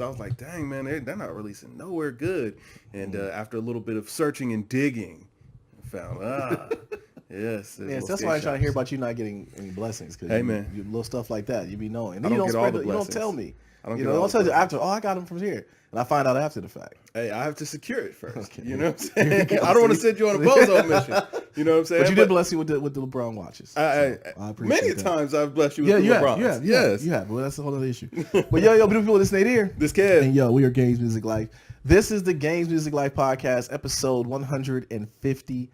So I was like, dang, man, they're not releasing nowhere good. And after a little bit of searching and digging, I found, yes. Yes, that's why I'm trying to hear about you not getting any blessings. Cause hey, man. You little stuff like that, you be knowing. And I then don't get all the you don't blessings. tell me. I don't you get know, all don't tell the you after, I got them from here. And I find out after the fact. Hey, I have to secure it first. Okay. You know what I'm saying? I don't want to send you on a bozo mission. You know what I'm saying? But you did bless you with the LeBron watches. I appreciate many that. times I've blessed you with the LeBrons. Yes. You have. Well, that's a whole other issue. But yo, beautiful people, this Nate here. This kid. And yo, we are Games Music Life. This is the Games Music Life podcast, episode 155.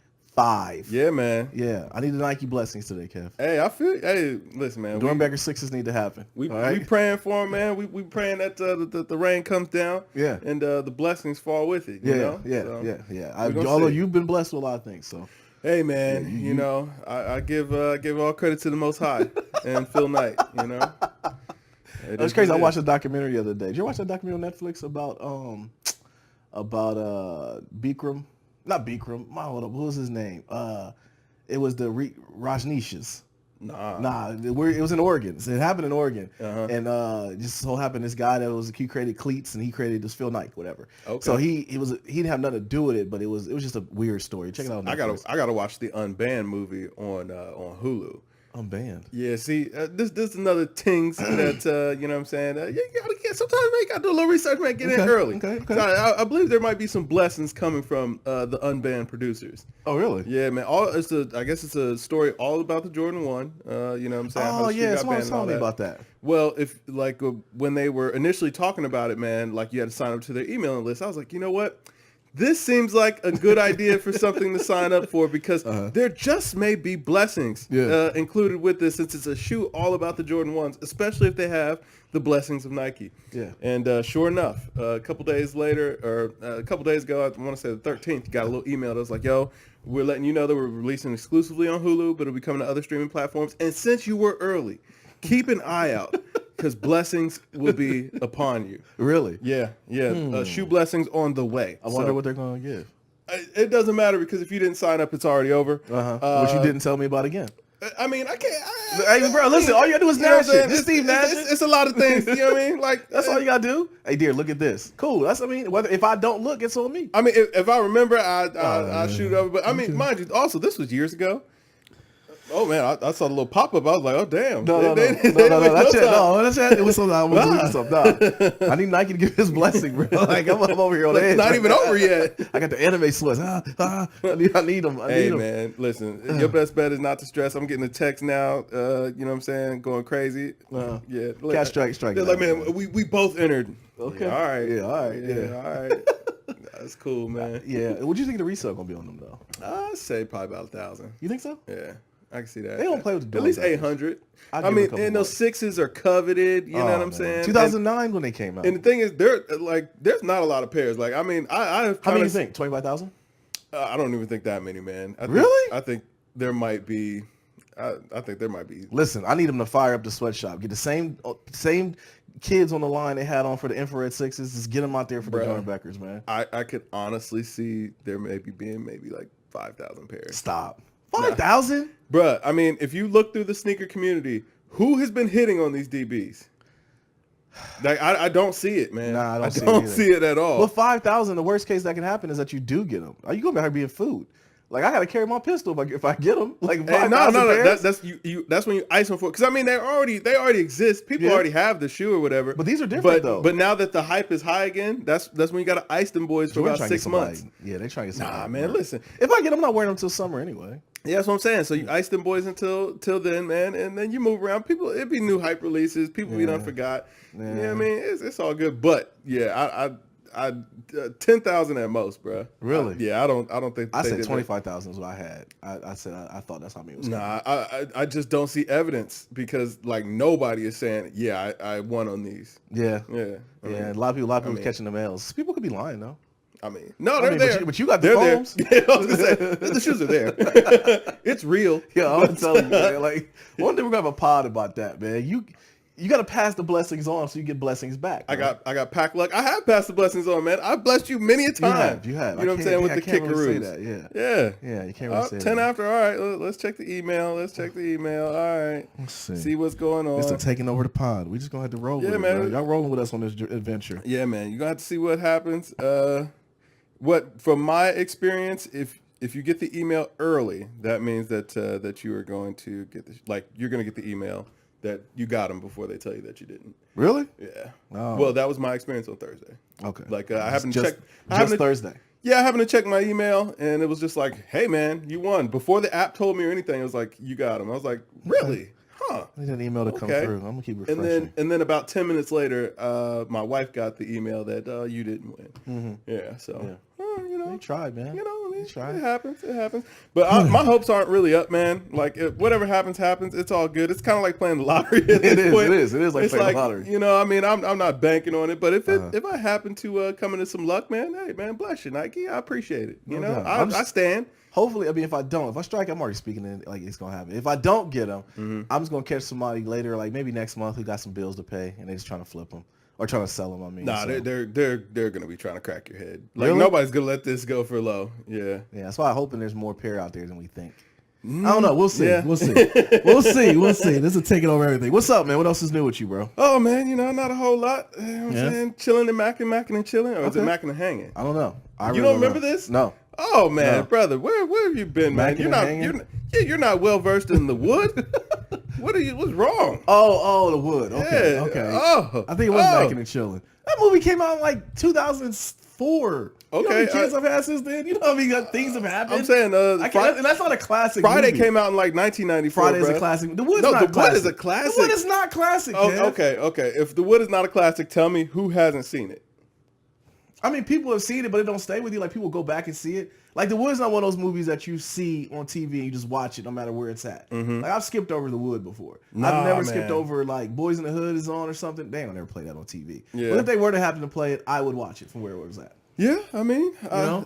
Yeah, man. Yeah, I need the Nike blessings today, Kev. Hey, I feel. Hey, listen, man. Dornbecker sixes need to happen. We praying for him, man. We praying that the rain comes down. Yeah, and the blessings fall with it. You know? Yeah. Although you've been blessed with a lot of things, so. Hey, man. You know, I give all credit to the Most High and Phil Knight. You know. That's crazy. I watched a documentary the other day. Did you watch that documentary on Netflix about Bikram? Not Bikram. What was his name? It was the Rajneeshas. Nah. It was in Oregon. So it happened in Oregon, and just so happened this guy he created cleats and he created this Phil Knight, whatever. Okay. So he didn't have nothing to do with it, but it was just a weird story. Check it out. I gotta watch the Unbanned movie on Hulu. Unbanned. Yeah, see, this is another things that, you know what I'm saying? You gotta sometimes you gotta do a little research, man, get in early. Okay. So I believe there might be some blessings coming from the Unbanned producers. Oh, really? Yeah, man. I guess it's a story all about the Jordan 1, you know what I'm saying? Oh, yeah, someone was telling me about that. Well, if, like, when they were initially talking about it, man, like, you had to sign up to their emailing list, I was like, you know what? This seems like a good idea for something to sign up for because there just may be blessings included with this since it's a shoe all about the Jordan 1s, especially if they have the blessings of Nike. Yeah. And sure enough, a couple days later, or a couple days ago, I want to say the 13th, got a little email that was like, yo, we're letting you know that we're releasing exclusively on Hulu, but it'll be coming to other streaming platforms. And since you were early, keep an eye out. Because blessings will be upon you. Really? Yeah. Shoe blessings on the way. I wonder what they're going to give. It doesn't matter because if you didn't sign up, it's already over. Which you didn't tell me about again. I mean, I can't. Hey, bro, listen, all you got to do is Nash it. This Steve Nash it. It's a lot of things. You know what I mean? Like that's all you got to do. Hey, dear, look at this. Cool. If I don't look, it's on me. I mean, if I remember, I shoot over. But I mean, mind you, also, this was years ago. Oh man, I saw the little pop up. I was like, oh damn. No. That's it. It was something I was doing something. I need Nike to give his blessing, bro. Like I'm over here on the edge. It's not even over yet. I got the anime sweats. I need them. Hey man, listen. Your best bet is not to stress. I'm getting a text now. You know what I'm saying? Going crazy. Yeah. Catch strike. They're like, man, we both entered. Okay. Yeah, all right. Yeah. All right. That's cool, man. Yeah. What do you think the resale gonna be on them though? I'd say probably about 1,000. You think so? Yeah. I can see that. They don't play with the at least 800. I mean, and those sixes are coveted. You know what I'm saying? 2009 when they came out. And the thing is, there's not a lot of pairs. Like, I mean, I how many do you think? 25,000? I don't even think that many, man. Really? I think there might be. I think there might be. Listen, I need them to fire up the sweatshop. Get the same kids on the line they had on for the infrared sixes. Just get them out there for the Dornbeckers, man. I could honestly see there maybe like 5,000 pairs. Stop. 5,000? Bruh, I mean, if you look through the sneaker community, who has been hitting on these DBs? Like, I don't see it, man. Nah, I don't see it at all. Well, 5,000, the worst case that can happen is that you do get them. Are you going to be in food? Like, I got to carry my pistol if I get them. Like, 5,000 pairs? That's when you ice them for. Because, I mean, they already exist. People already have the shoe or whatever. But these are different, though. But now that the hype is high again, that's when you got to ice them boys for about 6 months. Yeah, they're trying to get some. Nah, man, listen. If I get them, I'm not wearing them until summer anyway. Yeah, that's what I'm saying. So you ice them boys till then, man, and then you move around. People, it'd be new hype releases. People be done forgot. Yeah, you know what I mean, it's all good. But yeah, I 10,000 at most, bro. Really? I don't think. I said 25,000 is what I had. I said I thought that's how many it was. Nah, I just don't see evidence because like nobody is saying, yeah, I won on these. Yeah. I mean, a lot of people catching the mails. People could be lying though. I mean, no, they're there. But you got the foams. Yeah, I was gonna say, the shoes are there. It's real. Yeah, I'm telling you, man. Like, one day we're gonna have a pod about that, man. you got to pass the blessings on so you get blessings back. Bro. I got pack luck. I have passed the blessings on, man. I've blessed you many a time. You have. You know what I'm saying with the kickaroos. Really say that. Yeah. You can't really say 10 that. after. All right, let's check the email. All right. Let's see what's going on. It's taking over the pond. We just gonna have to roll with it, man. Y'all rolling with us on this adventure. Yeah, man. You're gonna have to see what happens. From my experience, if you get the email early, that means that you are going to get you're going to get the email that you got them before they tell you that you didn't. Really? Yeah. Oh. Well, that was my experience on Thursday. Okay. I haven't checked. Thursday. Yeah, I happened to check my email, and it was just like, "Hey, man, you won." Before the app told me or anything, it was like, "You got them." I was like, "Really? Huh?" I need an email to come through. I'm gonna keep refreshing. And then about 10 minutes later, my wife got the email that you didn't win. Mm-hmm. Yeah. So. Yeah. You tried, man. It happens. But my hopes aren't really up, man. Like, whatever happens. It's all good. It's kind of like playing the lottery at this point. It is like playing the lottery. I'm not banking on it. But if I happen to come into some luck, man, hey, man, bless you, Nike. I appreciate it. I stand. Hopefully, if I strike, I'm already speaking in like it's going to happen. If I don't get them, I'm just going to catch somebody later, like maybe next month who got some bills to pay, and they're just trying to flip them. Or trying to sell them, I mean. Nah, so. they're gonna be trying to crack your head. Like, really? Nobody's gonna let this go for low. Yeah. Yeah, that's why I'm hoping there's more pair out there than we think. I don't know. We'll see. Yeah. We'll see. This is taking over everything. What's up, man? What else is new with you, bro? Oh, man, not a whole lot. You know what I'm saying? Chilling and macking and chilling, or is it macking and hanging? I don't know. You don't remember this? No. Oh man, brother, where have you been, man? You're not well versed in the wood. What's wrong? Oh, the wood. Okay, yeah. Okay. Oh, I think it was Mackin' and Chillin'. That movie came out in like 2004. Okay, you know how many kids I've had since then? You know how many things have happened? I'm saying, and that's not a classic. Friday movie. came out in like 1994. Friday is a classic. The Wood is a classic. The Wood is not classic. Oh, okay. If The Wood is not a classic, tell me who hasn't seen it. I mean, people have seen it, but it don't stay with you. Like, people go back and see it. Like, The Wood's not one of those movies that you see on TV and you just watch it no matter where it's at. Mm-hmm. Like, I've skipped over The Wood before. I've never skipped over, like, Boys in the Hood is on or something. They don't ever play that on TV. Yeah. But if they were to happen to play it, I would watch it from where it was at. Yeah, I mean,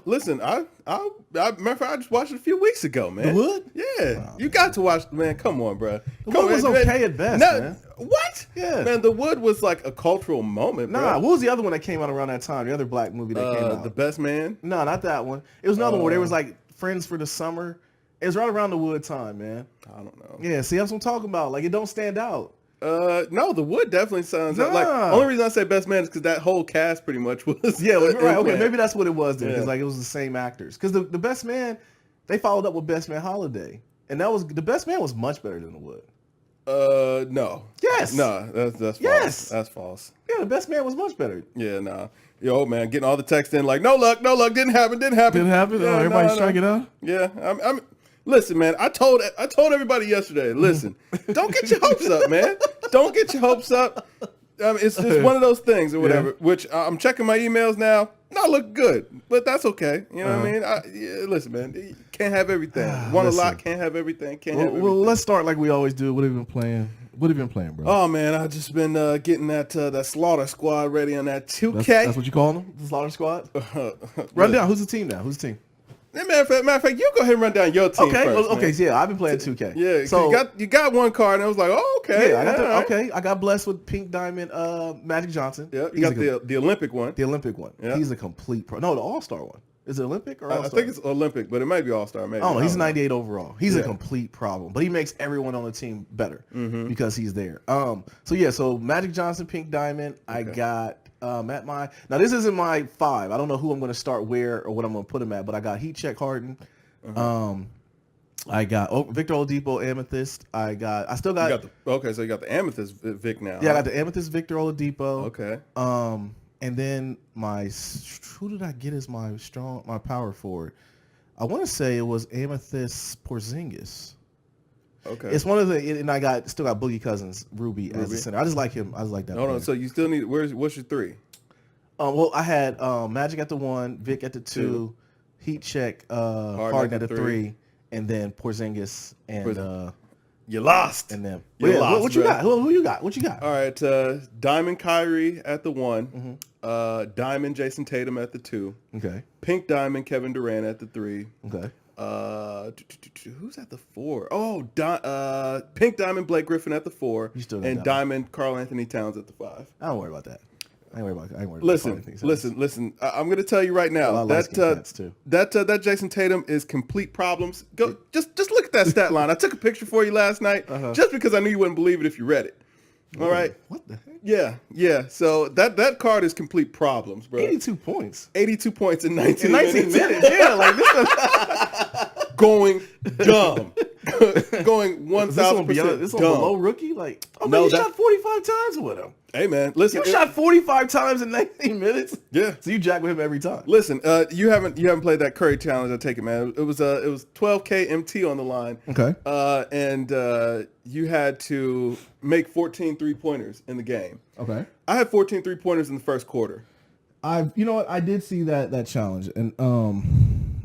listen, matter of fact, I just watched it a few weeks ago, man. The Wood? Yeah, you got to watch, man. Come on, bro. The Wood was okay at best, man. What? Yeah, man. The Wood was like a cultural moment. Nah, what was the other one that came out around that time? The other black movie that came out. The Best Man. No, not that one. It was another one where there was like Friends for the Summer. It was right around the Wood time, man. I don't know. Yeah, see, that's what I'm talking about. Like, it don't stand out. No, The Wood definitely sounds like. Only reason I say Best Man is because that whole cast pretty much was. Yeah, right. Okay, maybe that's what it was then, because like it was the same actors. Because the Best Man, they followed up with Best Man Holiday, and the Best Man was much better than The Wood. No. Yes. No, that's false. Yes. That's false. Yeah, The Best Man was much better. Yeah, nah. Yo, man, getting all the text in like, no luck, didn't happen. Didn't happen. Yeah, everybody strike it out. Yeah, I'm. Listen, man, I told everybody yesterday, listen, don't get your hopes up, man. Don't get your hopes up. It's just one of those things or whatever, which I'm checking my emails now. Not look good, but that's okay. You know what I mean? Listen, man, you can't have everything. Want a lot, can't have everything. Well, let's start like we always do. What have you been playing? What have you been playing, bro? Oh, man, I've just been getting that Slaughter Squad ready on that 2K. That's what you call them? The Slaughter Squad? Run down. Who's the team now? Who's the team? Matter of fact, you go ahead and run down your team first. Okay, so yeah, I've been playing 2K. Yeah, so you got one card, and I was like, oh, okay. Yeah, I got blessed with Pink Diamond Magic Johnson. Yeah, you got the Olympic one. The Olympic one. Yeah. He's a complete pro. No, the All-Star one. Is it Olympic or All-Star? I think it's Olympic, but it might be All-Star. Maybe. I don't know. He's 98 overall. He's a complete problem, but he makes everyone on the team better because he's there. So Magic Johnson, Pink Diamond. I got now this isn't my 5. I don't know who I'm going to start where or what I'm going to put him at, but I got Heat Check Harden. I got Victor Oladipo, Amethyst. So you got the Amethyst Vic now. Yeah, I got the Amethyst Victor Oladipo. Okay. And then who did I get as my power forward? I want to say it was Amethyst Porzingis. Okay. It's one of and I still got Boogie Cousins, Ruby as a center. I just like him. I just like that. No, so you still need, what's your 3? Well, I had Magic at the 1, Vic at the 2, Heat Check, Harden at the 3, and then Porzingis and you lost. And then what you got? Who you got? What you got? All right, Diamond Kyrie at the 1, Diamond Jason Tatum at the 2. Okay. Pink Diamond Kevin Durant at the 3. Okay. Who's at the 4? Oh, Pink Diamond Blake Griffin at the 4, and Diamond Karl Anthony Towns at the 5. I don't worry about that. I ain't worried about Listen. I'm going to tell you right now that Jason Tatum is complete problems. Go just look at that stat line. I took a picture for you last night just because I knew you wouldn't believe it if you read it. All right. What the heck? Yeah. So that card is complete problems, bro. 82 points. 82 points in 19 minutes. Yeah, like this. Going dumb. Going 1,000% This one below rookie? Like, you shot 45 times with him. Hey, man, listen. You shot 45 times in 19 minutes? Yeah. So you jack with him every time. Listen, you haven't played that Curry challenge, I take it, man. It was 12K MT on the line. Okay. And you had to make 14 3-pointers in the game. Okay. I had 14 3-pointers in the first quarter. You know what? I did see that challenge, and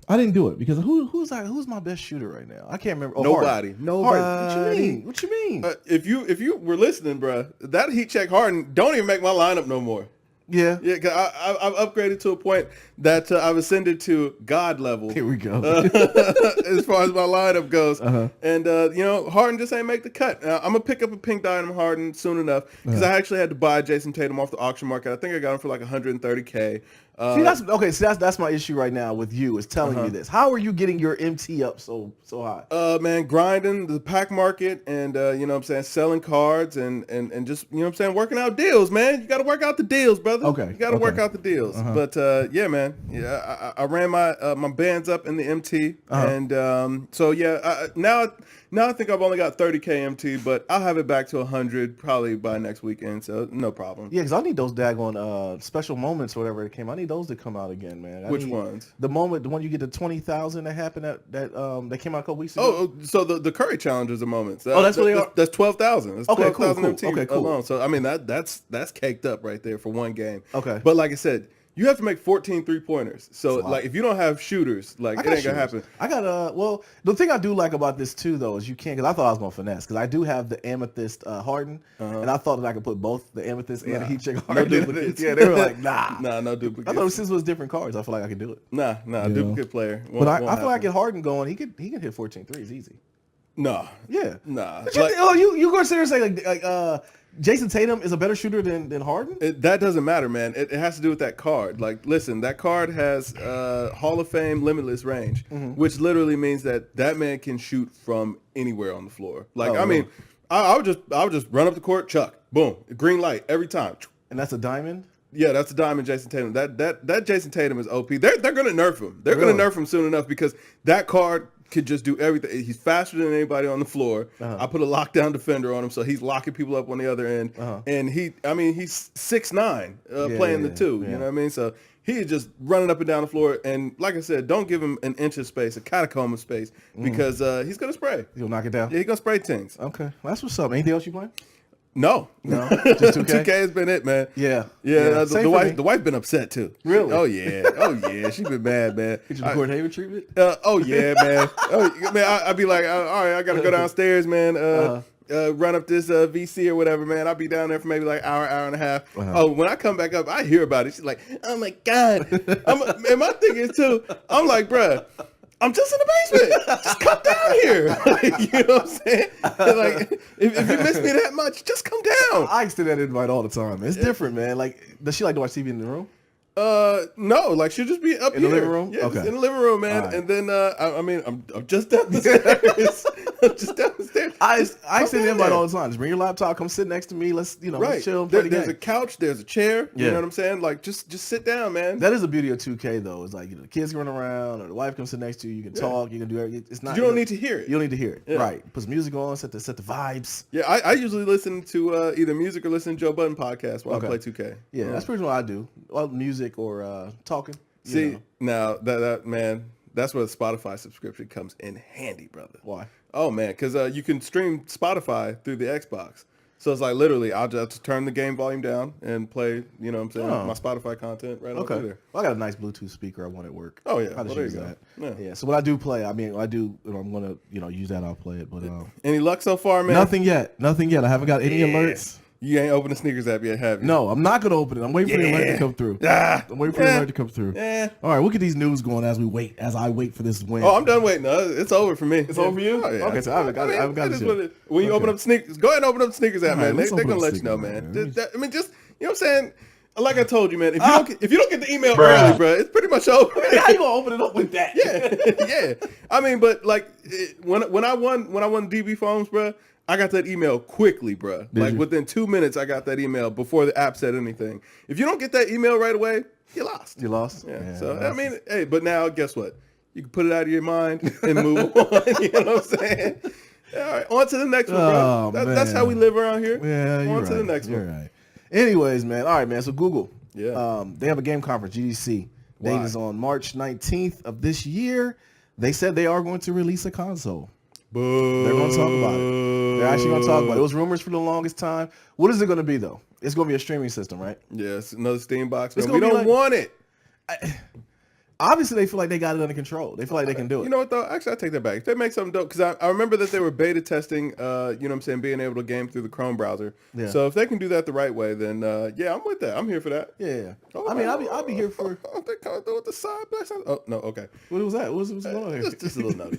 I didn't do it because who's my best shooter right now? I can't remember. Nobody. Harden. What you mean? If you were listening, bro, that heat check Harden don't even make my lineup no more. Yeah. Cause I've upgraded to a point that I've ascended to God level. Here we go. As far as my lineup goes. And, Harden just ain't make the cut. I'm going to pick up a Pink Diamond Harden soon enough because I actually had to buy Jason Tatum off the auction market. I think I got him for like $130K. That's my issue right now with you is telling you this. How are you getting your MT up so high? Man, grinding the pack market and, selling cards and just, working out deals, man. You got to work out the deals, brother. Okay. You got to work out the deals. But, yeah, man. Yeah, I ran my bands up in the MT. And now I think I've only got 30K MT, but I'll have it back to 100 probably by next weekend, so no problem. Yeah, because I need those daggone special moments or whatever it came. I need those to come out again, man. Which ones? The one you get the 20,000 that happened that came out a couple weeks ago. Oh, so the Curry challenges are moments. That's what they are? That's 12,000. That's 12,000 MT cool. alone. So, I mean, that's caked up right there for one game. Okay. But like I said, you have to make 14 3-pointers. So, like, if you don't have shooters, like, it ain't going to happen. I got the thing I do like about this, too, though, is you can't, because I thought I was going to finesse, because I do have the Amethyst Harden, and I thought that I could put both the Amethyst and the Heat Check Harden. No duplicates. Yeah, they were like, nah. No duplicates. I thought since it was different cards, I feel like I could do it. Nah, duplicate player. But I feel like get Harden going, he can hit 14 threes easy. No. Yeah. Nah. But you going to sit here and say, like Jason Tatum is a better shooter than Harden? That doesn't matter, man. It has to do with that card. Like, listen, that card has Hall of Fame limitless range, which literally means that man can shoot from anywhere on the floor. Like, I would just run up the court, chuck, boom, green light every time. And that's a diamond? Yeah, that's a diamond Jason Tatum. That Jason Tatum is OP. They're gonna nerf him. They're gonna nerf him soon enough because that card could just do everything. He's faster than anybody on the floor. I put a lockdown defender on him, so he's locking people up on the other end. And he's 6'9", playing the two. You know what I mean? So he is just running up and down the floor. And like I said, don't give him an inch of space, a catacomb of space, because he's gonna spray. He'll knock it down. Yeah, he's gonna spray things. Okay, well, that's what's up. Anything else you playing? No, just 2K? 2K has been it, man. Yeah. The wife been upset too. Really? Oh yeah, she been mad, man. Did you record Haven treatment? Oh yeah, man. I'd be like, all right, I gotta go downstairs, man. Run up this VC or whatever, man. I'll be down there for maybe like hour and a half. Oh, when I come back up, I hear about it. She's like, oh my God. And my thing is too, I'm like, bruh, I'm just in the basement. Just come down here. Like, you know what I'm saying? Like, if you miss me that much, just come down. I extend that invite all the time. It's different, man. Like, does she like to watch TV in the room? No, like she'll just be up in here. The living room. Yeah, okay. In the living room, man. Right. And then I'm just down the stairs. I send the invite all the time. Just bring your laptop, come sit next to me. Let's let's chill. There's a couch, there's a chair. You know what I'm saying? Like just sit down, man. That is the beauty of 2K though. It's like the kids can run around or the wife can sit next to you. You can talk. You can do everything. It's not. You don't need to hear it. You don't need to hear it. Yeah. Right. Put some music on. Set the vibes. Yeah, I usually listen to either music or listen to Joe Budden podcast while I play 2K. Yeah, that's pretty much what I do. Well, music or talking. See, now that man, that's where the Spotify subscription comes in handy, brother. Why? Oh man, because you can stream Spotify through the Xbox. So it's like literally, I'll just turn the game volume down and play, you know what I'm saying, my Spotify content right over there. Well, I got a nice Bluetooth speaker I want at work. Oh yeah, I'll just use that. Yeah. So when I do play, I'm gonna use that. I'll play it. But any luck so far, man? Nothing yet. I haven't got any alerts. You ain't opened the sneakers app yet, have you? No, I'm not gonna open it. I'm waiting for the alert to come through. I'm waiting for the alert to come through. All right, we'll get these news going as I wait for this win. Oh, I'm done waiting. It's over for me. It's over for you? Oh, yeah. Okay, so I've got it. When you open up sneakers, go ahead and open up the sneakers app, man. They're gonna let you know, man. man. Just, you know what I'm saying? Like I told you, man, if you don't get the email early, bro, it's pretty much over. How you gonna open it up with that? Yeah. I mean, but like when I won DB phones, bro, I got that email quickly, bro. Within 2 minutes, I got that email before the app said anything. If you don't get that email right away, you lost. You lost. Yeah. So I mean, hey, but now guess what? You can put it out of your mind and move on. You know what I'm saying? All right, on to the next one, bro. That's how we live around here. Yeah, on to the next one. Right. Anyways, man. All right, man. So Google, they have a game conference, GDC. Date is on March 19th of this year. They said they are going to release a console. Boo. They're going to talk about it. They're actually going to talk about it. It was rumors for the longest time. What is it going to be, though? It's going to be a streaming system, right? Yes, another Steam box. We don't want it. Obviously, they feel like they got it under control. They feel like they can do it. You know what, though? Actually, I take that back. If they make something dope, because I remember that they were beta testing, you know what I'm saying, being able to game through the Chrome browser. Yeah. So if they can do that the right way, then, yeah, I'm with that. I'm here for that. Yeah. Oh, I mean, I'll be here for... Oh, they coming through with the side blast. Oh, no, okay. What was that? What was going on here? Just a little nutty.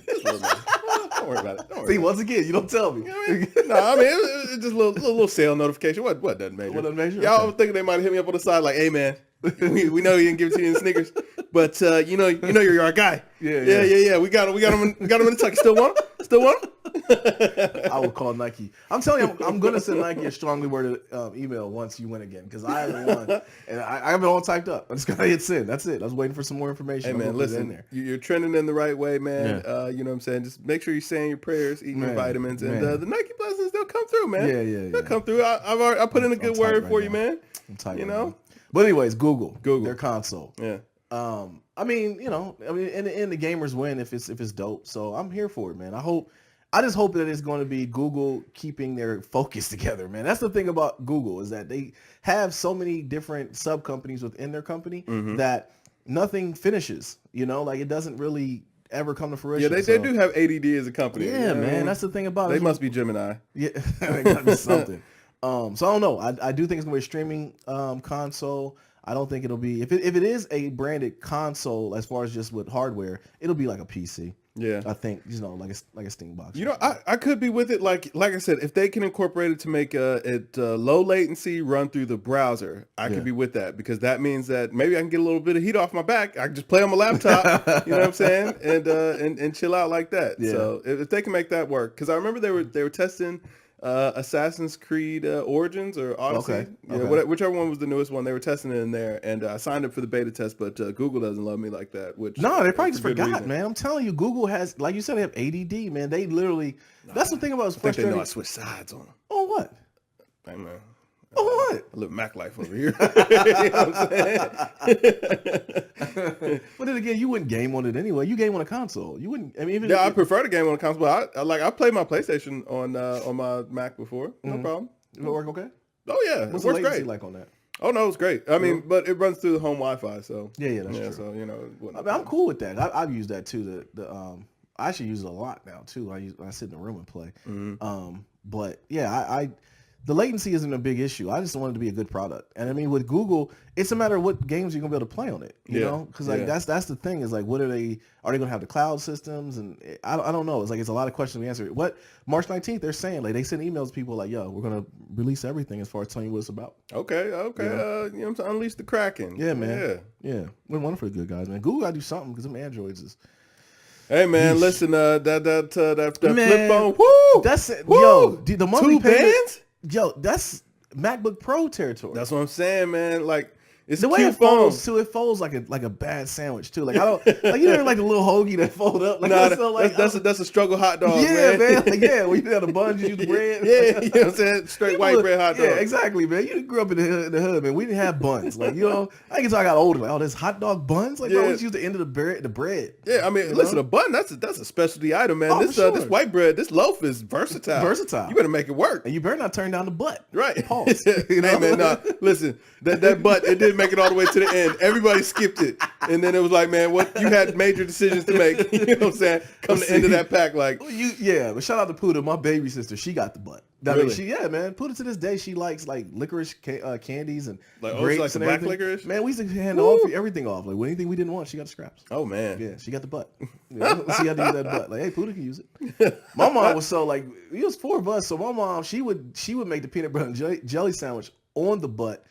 Don't worry about it. See, once again, you don't tell me. No, I mean, it's just a little sale notification. What doesn't major? What doesn't major? Y'all was thinking they might have hit me up on the side like, hey, man, we know you didn't give it to you in sneakers, but you know you're our guy. Yeah. We got him in the tuck. You still want him? I would call Nike. I'm telling you, I'm gonna send Nike a strongly worded email once you win again, because I haven't won and I have it all typed up. I just gotta hit send. That's it. I was waiting for some more information. Hey man, listen, you're trending in the right way, man. Yeah. You know what I'm saying? Just make sure you're saying your prayers, eating your vitamins, and the Nike blessings, they'll come through, man. Yeah. They'll come through. I put in a good word for you, man. I'm tight. You know. But anyways, Google, their console. Yeah. I mean, in the end, the gamers win if it's dope. So I'm here for it, man. I just hope that it's going to be Google keeping their focus together, man. That's the thing about Google, is that they have so many different sub companies within their company that nothing finishes. Like it doesn't really ever come to fruition. Yeah, they do have ADD as a company. Yeah, man. That's the thing about it. They must be Gemini. Yeah, they got to be something. So I don't know. I do think it's gonna be a streaming console. I don't think it'll be if it is a branded console as far as just with hardware, it'll be like a PC. Yeah, I think like a Steam box. I could be with it. Like I said, if they can incorporate it to make it low latency, run through the browser, I could be with that, because that means that maybe I can get a little bit of heat off my back. I can just play on my laptop. You know what I'm saying, and chill out like that. Yeah. So if they can make that work, because I remember they were testing Assassin's Creed Origins or Odyssey, whichever one was the newest one. They were testing it in there, and I signed up for the beta test, but Google doesn't love me like that. Which no, they probably just forgot, man. I'm telling you, Google has, like you said, they have ADD, man. They literally, that's the thing about frustrating. They know I switch sides on them. Oh, what? Hey, man. Oh, what? I live Mac life over here. You know what I'm saying? But then again, you wouldn't game on it anyway. You game on a console. You wouldn't. I mean, I prefer to game on a console. But I played my PlayStation on my Mac before. No problem. Does it work okay? Oh yeah, what's it works the latency great. Like on that? Oh no, it's great. I mean, but it runs through the home Wi-Fi, so yeah, that's true. So I'm cool with that. I've used that too. I actually use it a lot now too. I sit in the room and play. But yeah, the latency isn't a big issue. I just want it to be a good product. And I mean, with Google, it's a matter of what games you're gonna be able to play on it. You know, because that's the thing, is like, what are they gonna have the cloud systems? And I don't know. It's a lot of questions we answer. What March 19th they're saying, like, they send emails to people like, yo, we're gonna release everything as far as telling you what it's about. Okay. You know what I'm saying? Unleash the Kraken. Yeah, man. Yeah. We're wonderful good guys, man. Google gotta do something, because them Androids is. Hey man, listen, that flip phone, woo! That's it. Woo! Yo, the monthly payment. Bands? Yo, that's MacBook Pro territory. That's what I'm saying, man. Like, it's the a way cute it folds phone. too. It folds like a bad sandwich too. Like, I don't like, you know, like the little hoagie that fold up. Like, that's a struggle hot dog. Yeah, man. Like, when you have the buns, you use the bread. Yeah, you know what I'm saying? Straight white bread hot dog. Yeah, exactly, man. You grew up in the hood, man. We didn't have buns. Like, I guess I got older. Like, there's hot dog buns. Like, bro, we just use the end of the bread. Yeah, I mean, listen, a bun, that's a specialty item, man. This white bread, this loaf is versatile. You better make it work. And you better not turn down the butt. Right. Pause. Hey man, nah, listen, that butt, it didn't make it all the way to the end. Everybody skipped it. And then it was like, man, what you had major decisions to make. You know what I'm saying? Come the end of that pack, like. But shout out to Puda, my baby sister. She got the butt. Really? Man. Puda to this day, she likes like licorice candies and like, grapes like and black everything. licorice? Man, we used to hand everything off. Like anything we didn't want, she got the scraps. Oh man. Yeah, she got the butt. Yeah, she had to use that butt. Like, hey, Puda can use it. My mom was so like, it was 4 of us. So my mom, she would make the peanut butter and jelly sandwich on the butt.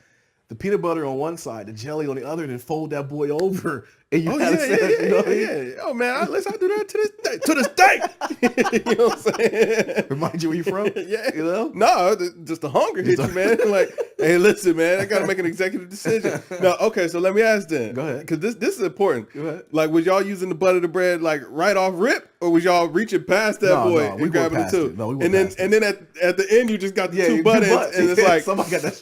The peanut butter on one side, the jelly on the other, and then fold that boy over. And you Oh man, I do that to this day. To this day. You know what I'm saying? Remind you where you from? Yeah. You know? No, just the hunger hit you, man. Like, hey, listen, man, I gotta make an executive decision. No, okay, so let me ask then. Go ahead. Because this is important. Go ahead. Like, was y'all using the butter the bread like right off rip, or was y'all reaching past that boy and grabbing the two? No, we and then at the end you just got the 2 butt ends, and it's like somebody got that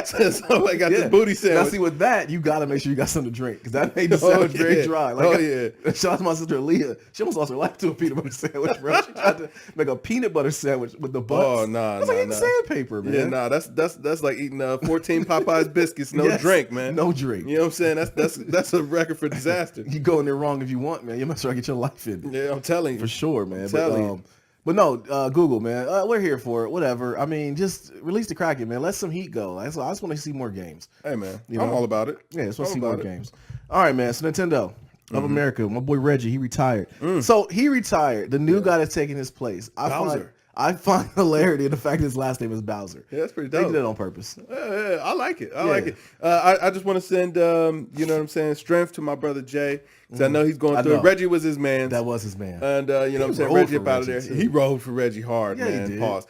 sandwich. Somebody got the booty sandwich. Now see, with that, you gotta make sure you got something to drink because that made the sandwich very dry. Like, shout out to my sister Leah. She almost lost her life to a peanut butter sandwich, bro. She tried to make a peanut butter sandwich with the butts. Oh nah, that's like eating sandpaper, man. Yeah, nah, that's like eating 14 Popeyes biscuits, drink, man. No drink. You know what I'm saying? That's a record for disaster. You go in there wrong if you want, man. You must try to get your life in. Yeah, I'm telling you. For sure, man. You. But no, Google, man. We're here for it. Whatever. I mean, just release the Kraken, man. Let some heat go. I just want to see more games. Hey, man. I'm all about it. Yeah, I just want to see more games. All right, man. So Nintendo of America, my boy Reggie, he retired. So he retired. The new guy that's taking his place. I find hilarity in the fact that his last name is Bowser. Yeah, that's pretty dope. They did it on purpose. Yeah, I like it. I like it. I just want to send, you know what I'm saying, strength to my brother Jay. Because I know he's going through it. Reggie was his man. That was his man. And, you know what I'm saying, Reggie up out of there. Too. He rode for Reggie hard, man. He did. Pause.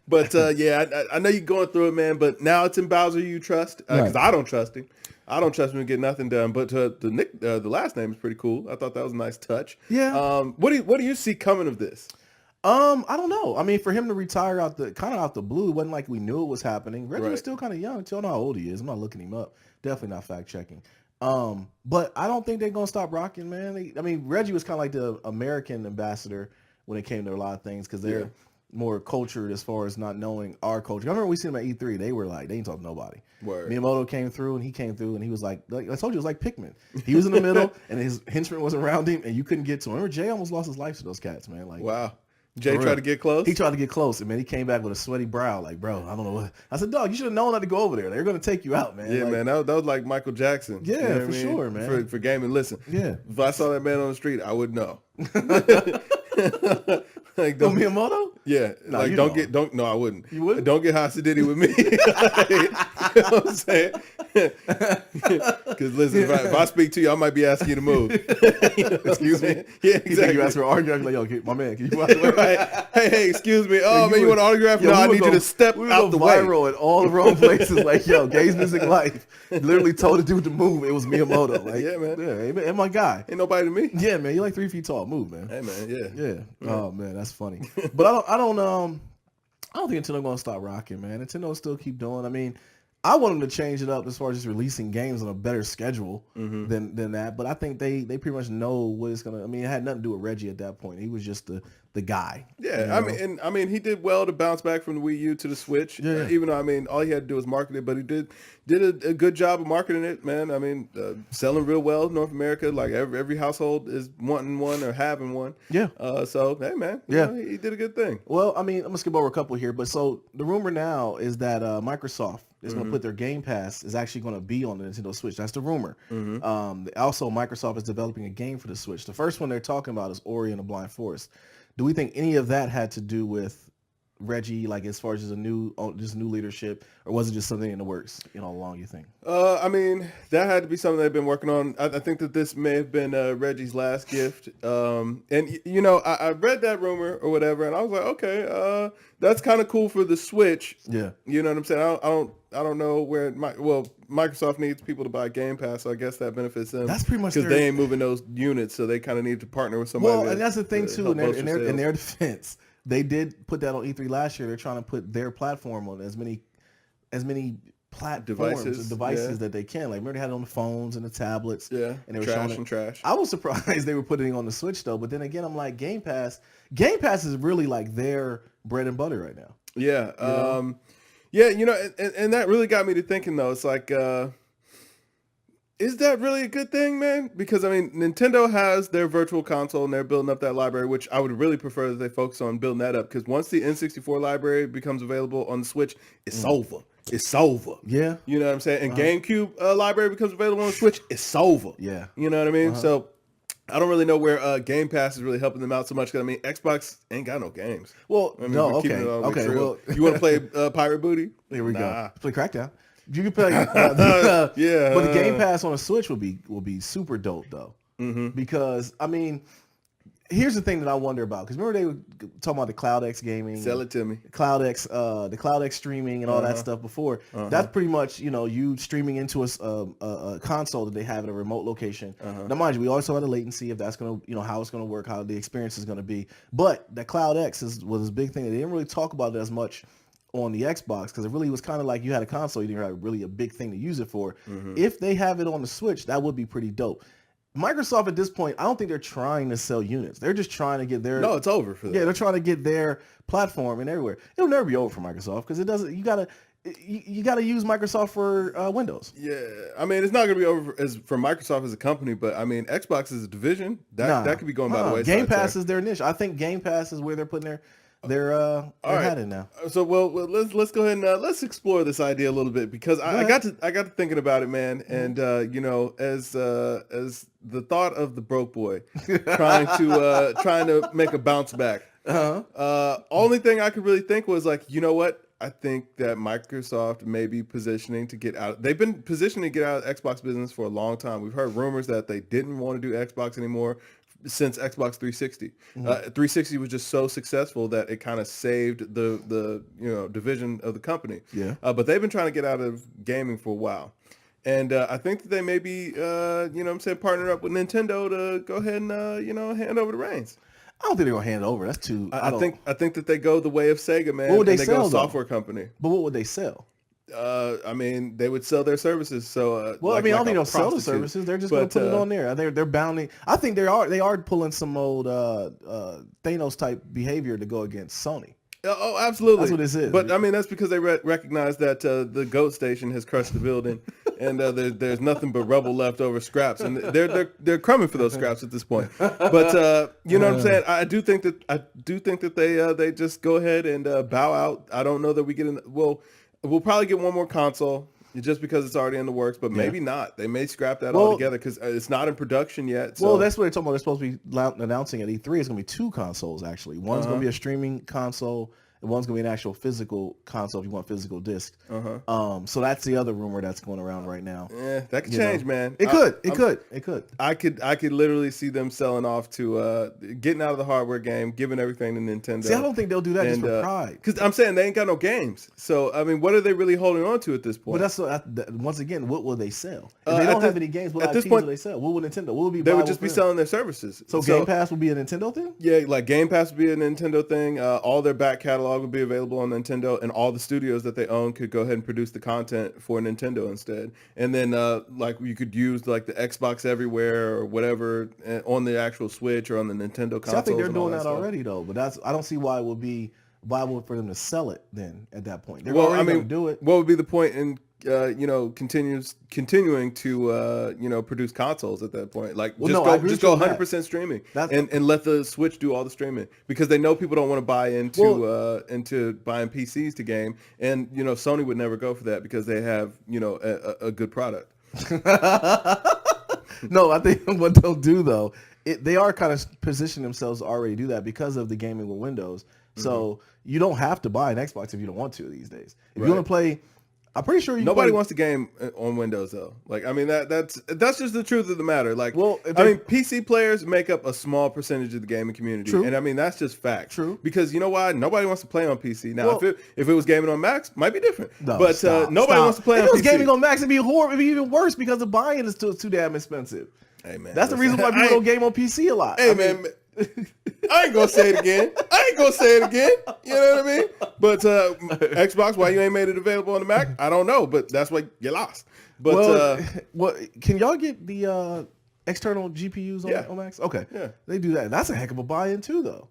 But, I know you're going through it, man. But now it's in Bowser you trust. Because I don't trust him. I don't trust him to get nothing done. But the last name is pretty cool. I thought that was a nice touch. Yeah. What do you see coming of this? I don't know. I mean, for him to retire out the blue, it wasn't like we knew it was happening. Reggie was still kind of young. I don't know how old he is. I'm not looking him up. Definitely not fact checking. But I don't think they're gonna stop rocking, man. Reggie was kind of like the American ambassador when it came to a lot of things because they're more cultured as far as not knowing our culture. I remember we seen him at E3. They were like, they ain't talking to nobody. Word. Miyamoto came through and he was like I told you, it was like Pikmin. He was in the middle and his henchman was around him and you couldn't get to him. Remember, Jay almost lost his life to those cats, man. Like, wow. Jay tried to get close? He tried to get close, and man, he came back with a sweaty brow. Like, bro, I don't know what. I said, dog, you should have known not to go over there. They're going to take you out, man. Yeah, like, man, that was like Michael Jackson. Yeah, you know for sure, man. For gaming. Listen, if I saw that man on the street, I would know. Like, don't Miyamoto? Yeah, no, like no, I wouldn't. You wouldn't? Don't get hostidity with me. You know what I'm saying? Because listen, if I speak to you, I might be asking you to move. You know excuse me? Yeah, exactly. You ask for an autograph, like, yo, my man, can you out the way? Right. Hey, excuse me. Oh, man, you want an autograph? No, I need you to step out the way. We were viral in all the wrong places. Like, yo, GamesMusicLyfe literally told the dude to move. It was Miyamoto. Like, yeah, man. Yeah, and my guy. Ain't nobody to me. Yeah, man, you're like 3 feet tall. Move, man. Hey, man, yeah. Oh, man, that's funny. But I don't think Nintendo gonna stop rocking, man. Nintendo still keep doing. I mean, I want them to change it up as far as just releasing games on a better schedule than that. But I think they pretty much know what it's gonna. I mean, it had nothing to do with Reggie at that point. He was just the guy. Yeah, you know? I mean, he did well to bounce back from the Wii U to the Switch. Yeah. Even though all he had to do was market it, but he did a good job of marketing it, man. I mean, selling real well in North America. Like every household is wanting one or having one. Yeah. So hey, man. Yeah, he did a good thing. Well, I mean, I'm gonna skip over a couple here, but so the rumor now is that Microsoft is going to put their Game Pass is actually going to be on the Nintendo Switch. That's the rumor. Also, Microsoft is developing a game for the Switch. The first one they're talking about is Ori and the Blind Forest. Do we think any of that had to do with Reggie, like as far as just new leadership, or was it just something in the works, all along, you think? I mean, that had to be something they've been working on. I think that this may have been Reggie's last gift. And, I read that rumor or whatever, and I was like, okay, that's kind of cool for the Switch. Yeah. You know what I'm saying? I don't know where Microsoft needs people to buy Game Pass, so I guess that benefits them. That's pretty much because they ain't moving those units, so they kind of need to partner with somebody. Well, and that's the thing too. In their defense, they did put that on E3 last year. They're trying to put their platform on as many devices that they can. Like, remember they had it on the phones and the tablets. Yeah, and they were trash. I was surprised they were putting it on the Switch though. But then again, I'm like, Game Pass is really like their bread and butter right now. Yeah. Yeah, and that really got me to thinking though. It's like, is that really a good thing, man? Because I mean, Nintendo has their virtual console and they're building up that library, which I would really prefer that they focus on building that up. Because once the N64 library becomes available on the Switch, it's over. It's over. Yeah. You know what I'm saying? And GameCube library becomes available on the Switch, it's over. Yeah. You know what I mean? So I don't really know where Game Pass is really helping them out so much. Because I mean, Xbox ain't got no games. Well, I mean, no, okay. Well, you want to play Pirate Booty? Here we go. Nah. Let's play Crackdown. You can play, Yeah, but the Game Pass on a Switch will be super dope though, because I mean, here's the thing that I wonder about, because remember they were talking about the CloudX gaming, Sell it to me, the CloudX streaming and all that stuff before. That's pretty much you streaming into a console that they have at a remote location. Now mind you, we always talk about the latency, if that's gonna how it's gonna work, how the experience is gonna be. But that CloudX was a big thing. They didn't really talk about it as much on the Xbox, because it really was kind of like you had a console, you didn't have really a big thing to use it for. If they have it on the Switch, that would be pretty dope. Microsoft at this point, I don't think they're trying to sell units. They're just trying to get their... No, it's over for them. Yeah, they're trying to get their platform and everywhere. It'll never be over for Microsoft, because it doesn't... You gotta use Microsoft for Windows. Yeah, I mean, it's not going to be over for Microsoft as a company, but I mean, Xbox is a division. That could be going by the wayside. Game Pass is their niche. I think Game Pass is where they're putting their hat in now. So well let's go ahead and let's explore this idea a little bit, because I got to thinking about it, man, and as the thought of the broke boy trying to make a bounce back. Only thing I could really think was like, you know what? I think that Microsoft may be positioning to get out. They've been positioning to get out of Xbox business for a long time. We've heard rumors that they didn't want to do Xbox anymore since Xbox 360. 360 was just so successful that it kind of saved the division of the company. Yeah. But they've been trying to get out of gaming for a while. And I think that they may be, partnering up with Nintendo to go ahead and, hand over the reins. I don't think they're gonna hand it over. That's too. I think that they go the way of Sega, man. What would they Go sell, software company. But what would they sell? I mean, they would sell their services. So, I don't think they'll sell the services. They're just going to put it on there. They're bounding. I think they are pulling some old Thanos type behavior to go against Sony. Oh, absolutely. That's what this is. But I mean, that's because they recognize that the GOAT station has crushed the building, and there's nothing but rubble left over, scraps, and they're crumbing for those scraps at this point. But you know what I'm saying? I do think that they just go ahead and bow out. I don't know that we get in. We'll probably get one more console just because it's already in the works, but maybe not. They may scrap that altogether because it's not in production yet. So. Well, that's what they're talking about. They're supposed to be announcing at E3. It's going to be two consoles, actually. One's going to be a streaming console, and one's going to be an actual physical console if you want physical disc. So that's the other rumor that's going around right now. Yeah, that could change, man. It could. I could literally see them selling off to getting out of the hardware game, giving everything to Nintendo. See, I don't think they'll do that just for pride. Because I'm saying they ain't got no games. So I mean, what are they really holding on to at this point? But once again, what will they sell? If they don't have any games, what IPs will they sell? What would Nintendo? What would be? They would just be selling their services. So Game Pass would be a Nintendo thing. Yeah, like Game Pass would be a Nintendo thing. All their back catalog would be available on Nintendo, and all the studios that they own could go ahead and produce the content for Nintendo instead. And then like you could use like the Xbox Everywhere or whatever on the actual Switch or on the Nintendo console. I think they're doing that already though, but I don't see why it would be viable for them to sell it then at that point. They're already going to do it. What would be the point in continuing to produce consoles at that point? Like just go 100% streaming and let the Switch do all the streaming, because they know people don't want to buy into buying PCs to game, and Sony would never go for that because they have a good product. No, I think what they'll do though, they are kind of positioning themselves to already do that because of the gaming with Windows. So you don't have to buy an Xbox if you don't want to these days. If you want to play, I'm pretty sure nobody wants to game on Windows though. Like, I mean, that's just the truth of the matter. Like, PC players make up a small percentage of the gaming community. True. And I mean, that's just fact. True. Because you know why? Nobody wants to play on PC. Now, if it was gaming on Macs, might be different. No, but nobody wants to play on PC. If it was gaming on Macs, it'd be horrible. It'd be even worse because the buy-in is too damn expensive. Hey man, that's the reason why people don't game on PC a lot. Hey man. I ain't gonna say it again. You know what I mean? But Xbox, why you ain't made it available on the Mac? I don't know, but that's why you lost. But can y'all get the external GPUs on Macs? Okay, yeah, they do that. That's a heck of a buy-in too, though.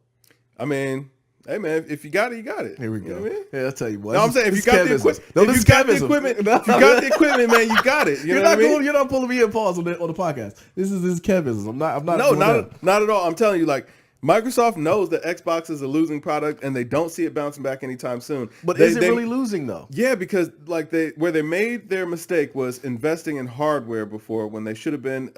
I mean, Hey man, if you got it, you got it. Here we You go. know what I mean? Yeah, I'll tell you what. No, I'm saying if you got the equipment, if you got the equipment, man, you got it. You know what I mean? You're not pulling me in pause on the podcast. This is Kevin's. I'm not. No, not at all. I'm telling you, like, Microsoft knows that Xbox is a losing product, and they don't see it bouncing back anytime soon. But is it really losing though? Yeah, because like where they made their mistake was investing in hardware before, when they should have been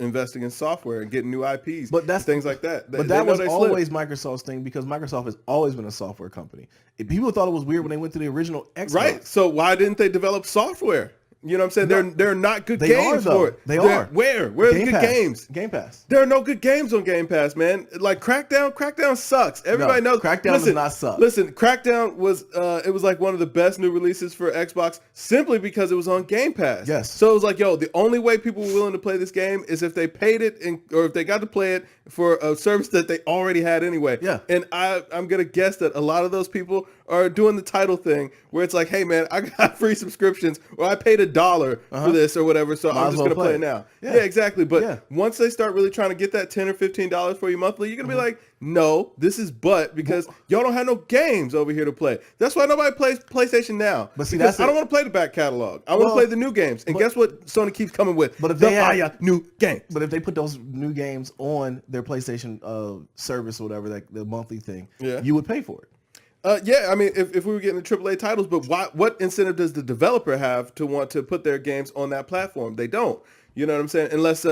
investing in software and getting new IPs. But that's things like that. But that was always Microsoft's thing, because Microsoft has always been a software company. People thought it was weird when they went to the original Xbox. Right. So why didn't they develop software? You know what I'm saying? They're not good games for it. They are. Where are the good games? Game Pass. There are no good games on Game Pass, man. Like Crackdown sucks. Everybody knows. Crackdown does not suck. Listen, Crackdown was it was like one of the best new releases for Xbox simply because it was on Game Pass. Yes. So it was like, yo, the only way people were willing to play this game is if they paid it or if they got to play it for a service that they already had anyway. Yeah. And I'm gonna guess that a lot of those people are doing the title thing where it's like, hey man, I got free subscriptions, or I paid $1 for this or whatever, so I'm just gonna play it now. Yeah, exactly. But once they start really trying to get that $10 or $15 for you monthly, you're gonna be like, no, this is because y'all don't have no games over here to play. That's why nobody plays PlayStation Now. But see, I don't want to play the back catalog. I want to play the new games. And guess what Sony keeps coming with? But if they had new games. But if they put those new games on their PlayStation service or whatever, like the monthly thing, you would pay for it. Yeah, I mean, if we were getting the AAA titles, but what incentive does the developer have to want to put their games on that platform? They don't. You know what I'm saying? Unless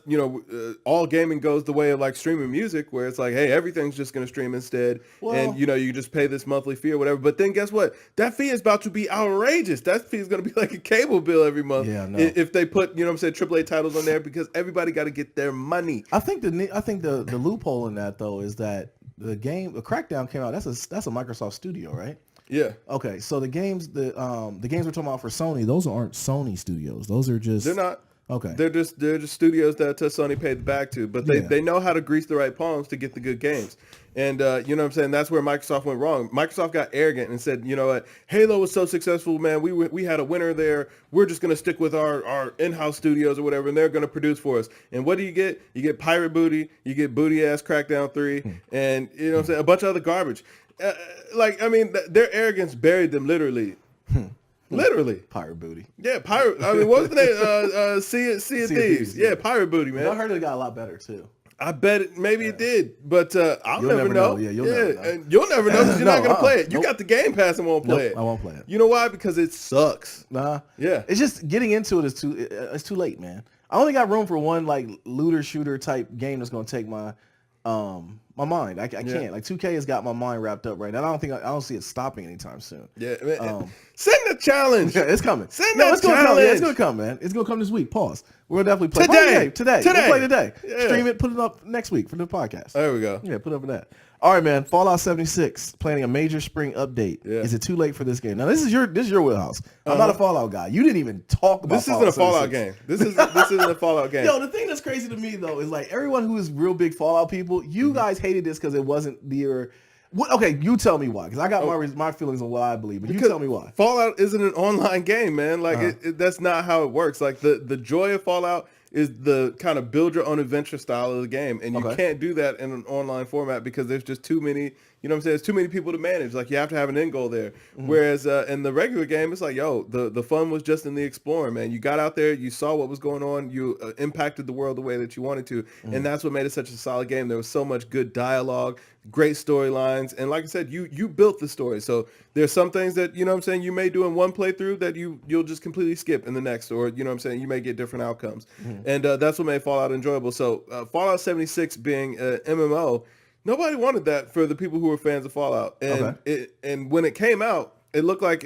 you know, all gaming goes the way of like streaming music, where it's like, hey, everything's just going to stream instead, and you know, you just pay this monthly fee or whatever. But then guess what? That fee is about to be outrageous. That fee is going to be like a cable bill every month. Yeah, no. If they put, you know what I'm saying, AAA titles on there, because everybody got to get their money. I think the loophole in that though is that the Crackdown came out. That's a Microsoft studio, right? Yeah. Okay, so the games we're talking about for Sony, those aren't Sony studios. Those are just... They're not. Okay. They're just studios that Sony paid back to, but they know how to grease the right palms to get the good games. And you know what I'm saying? That's where Microsoft went wrong. Microsoft got arrogant and said, you know what, Halo was so successful, man. We had a winner there. We're just going to stick with our in-house studios or whatever, and they're going to produce for us. And what do? You get Pirate Booty, you get Booty-ass Crackdown 3, and you know what I'm saying, a bunch of other garbage. Like, I mean, their arrogance buried them literally. Literally. Pirate Booty. Yeah, Pirate. I mean, what was the name? Sea of Thieves. Yeah, Pirate Booty, man. I heard it got a lot better, too. I bet it did, but I'll never know. Yeah, you'll never know. And you'll never know because you're not going to play it. You got the Game Pass and won't play it. I won't play it. You know why? Because it sucks. Nah. Yeah. It's just getting into it is too late, man. I only got room for one like looter shooter type game that's going to take my mind. I can't. Like 2K has got my mind wrapped up right now. I don't see it stopping anytime soon. Yeah. Send the challenge. Yeah, it's coming. Send that challenge. It's gonna come, man. It's gonna come this week. Pause. We'll definitely play today. We'll play today. Yeah. Stream it. Put it up next week for the podcast. There we go. Yeah, put it up for that. All right, man. Fallout 76 planning a major spring update. Yeah. Is it too late for this game? Now this is your wheelhouse. I'm not a Fallout guy. You didn't even talk about this. Isn't a Fallout game. This isn't a Fallout game. Yo, the thing that's crazy to me though is like everyone who is real big Fallout people. You guys hated this because it wasn't your. Okay, you tell me why, because I got my feelings on what I believe, but you tell me why. Fallout isn't an online game, man. Like that's not how it works. Like the joy of Fallout is the kind of build your own adventure style of the game, and you can't do that in an online format because there's just too many. You know what I'm saying? There's too many people to manage. Like you have to have an end goal there. Whereas in the regular game, it's like, yo, the fun was just in the exploring, man. You got out there, you saw what was going on, you impacted the world the way that you wanted to, and that's what made it such a solid game. There was so much good dialogue, great storylines, and like I said, you built the story. So there's some things that, you know what I'm saying, you may do in one playthrough that you'll just completely skip in the next, or you know what I'm saying, you may get different outcomes. And that's what made Fallout enjoyable. So Fallout 76 being an MMO, nobody wanted that for the people who were fans of Fallout. And and when it came out, it looked like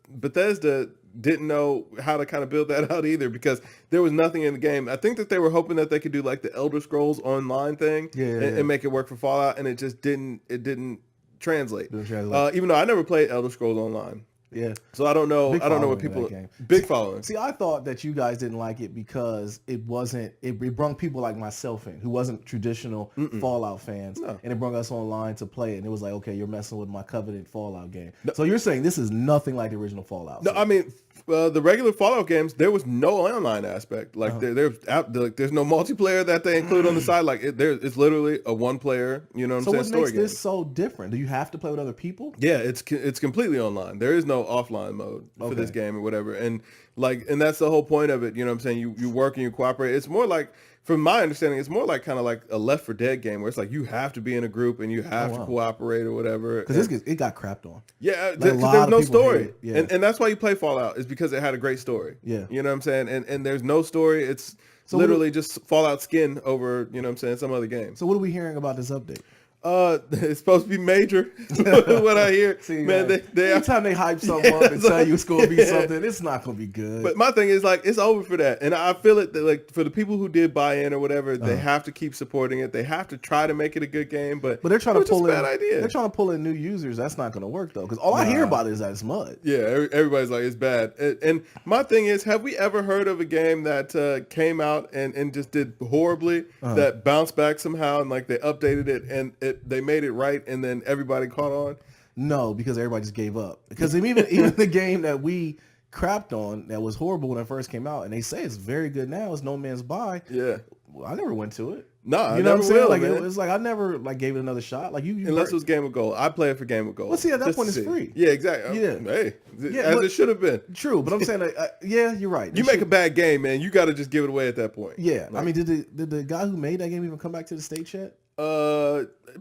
Bethesda didn't know how to kind of build that out either, because there was nothing in the game. I think that they were hoping that they could do like the Elder Scrolls Online thing and make it work for Fallout, and it just didn't translate. Even though I never played Elder Scrolls Online. Yeah. So I don't know. I don't know what people. Big following. See, I thought that you guys didn't like it because it wasn't. It brought people like myself in who wasn't traditional Fallout fans, and it brought us online to play it. And it was like, okay, you're messing with my coveted Fallout game. No. So you're saying this is nothing like the original Fallout. No, I mean, the regular Fallout games, there was no online aspect. Like there's no multiplayer that they include on the side. Like it's literally a one player. You know what I'm saying? So what makes this so different? Do you have to play with other people? Yeah, it's completely online. There is no offline mode for this game or whatever. And that's the whole point of it. You know what I'm saying? You work and you cooperate. It's more like, from my understanding, it's more like kind of like a Left 4 Dead game where it's like you have to be in a group and you have to cooperate or whatever. Because it got crapped on. Yeah, because there's no story. Yeah. And that's why you play Fallout, is because it had a great story. Yeah. You know what I'm saying? And there's no story. It's literally just Fallout skin over, you know what I'm saying, some other game. So what are we hearing about this update? It's supposed to be major. What I hear, see, man, every time they hype something up and tell you it's going to be something, it's not going to be good. But my thing is, like, it's over for that, and I feel it that, like, for the people who did buy in or whatever, they have to keep supporting it. They have to try to make it a good game, but they're trying to pull in. Bad idea. They're trying to pull in new users. That's not going to work though, because all I hear about it is that it's mud. Yeah, everybody's like, it's bad. And my thing is, have we ever heard of a game that came out and just did horribly, that bounced back somehow, and like they updated it and they made it right, and then everybody caught on? No, because everybody just gave up. Because even the game that we crapped on that was horrible when it first came out, and they say it's very good now, is No Man's By. Yeah, I never went to it. No, you know what I'm saying? Like it's like I never like gave it another shot. Like you unless it was Game of Gold. I play it for Game of Gold. Well, see, at that point it's free. Yeah, exactly. Yeah, hey, as it should have been. True, but I'm saying, yeah, you're right. You make a bad game, man. You got to just give it away at that point. Yeah, like, I mean, did the guy who made that game even come back to the States yet?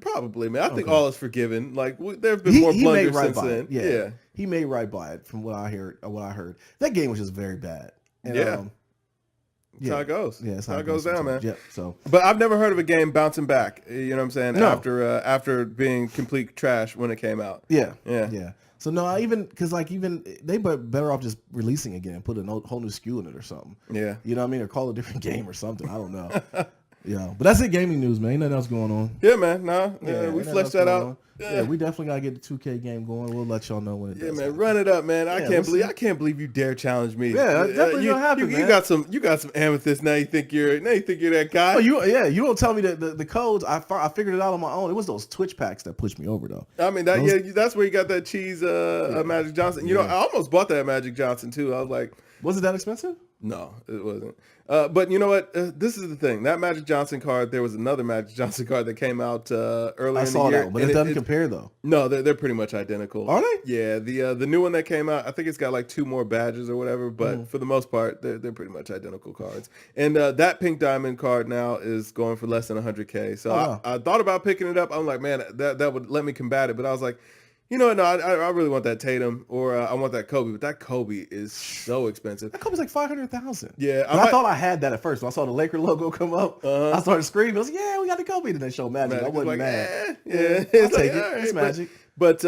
Probably, man. I think all is forgiven. Like there have been more blunders since then. Yeah, he made right by it, from what I heard. That game was just very bad. And, that's how it goes. Yeah, that's how it goes down, man. Yep. So, but I've never heard of a game bouncing back. You know what I'm saying? No. After being complete trash when it came out. Yeah. So no, they better off just releasing again and put a whole new SKU in it or something. Yeah. You know what I mean? Or call it a different game or something. I don't know. Yeah, but that's it. Gaming news, man. Ain't nothing else going on. Yeah, man. We fleshed that out. Yeah, we definitely gotta get the 2K game going. We'll let y'all know when it does. Yeah, man. Run it up, man. I can't believe you dare challenge me. Yeah, definitely gonna happen, man. You got some amethyst. Now you think you're that guy. Oh, you don't tell me the codes. I figured it out on my own. It was those Twitch packs that pushed me over though. I mean that's where you got that cheese Magic Johnson. You know, I almost bought that Magic Johnson too. I was like, was it that expensive? No, it wasn't. But you know what? This is the thing. That Magic Johnson card, there was another Magic Johnson card that came out earlier in the year. I saw that one, but it doesn't compare though. No, they're pretty much identical. Are they? Yeah, the new one that came out, I think it's got like 2 more badges or whatever, but for the most part, they're pretty much identical cards. And that Pink Diamond card now is going for less than 100K. So I thought about picking it up. I'm like, man, that would let me combat it, but I was like, you know, no, I really want that Tatum, or I want that Kobe, but that Kobe is so expensive. That Kobe's like $500,000. Yeah, I thought I had that at first. When I saw the Laker logo come up, I started screaming. I was like, "Yeah, we got the Kobe." And then show Magic. I wasn't mad. Yeah, I'll take it. It's Magic. But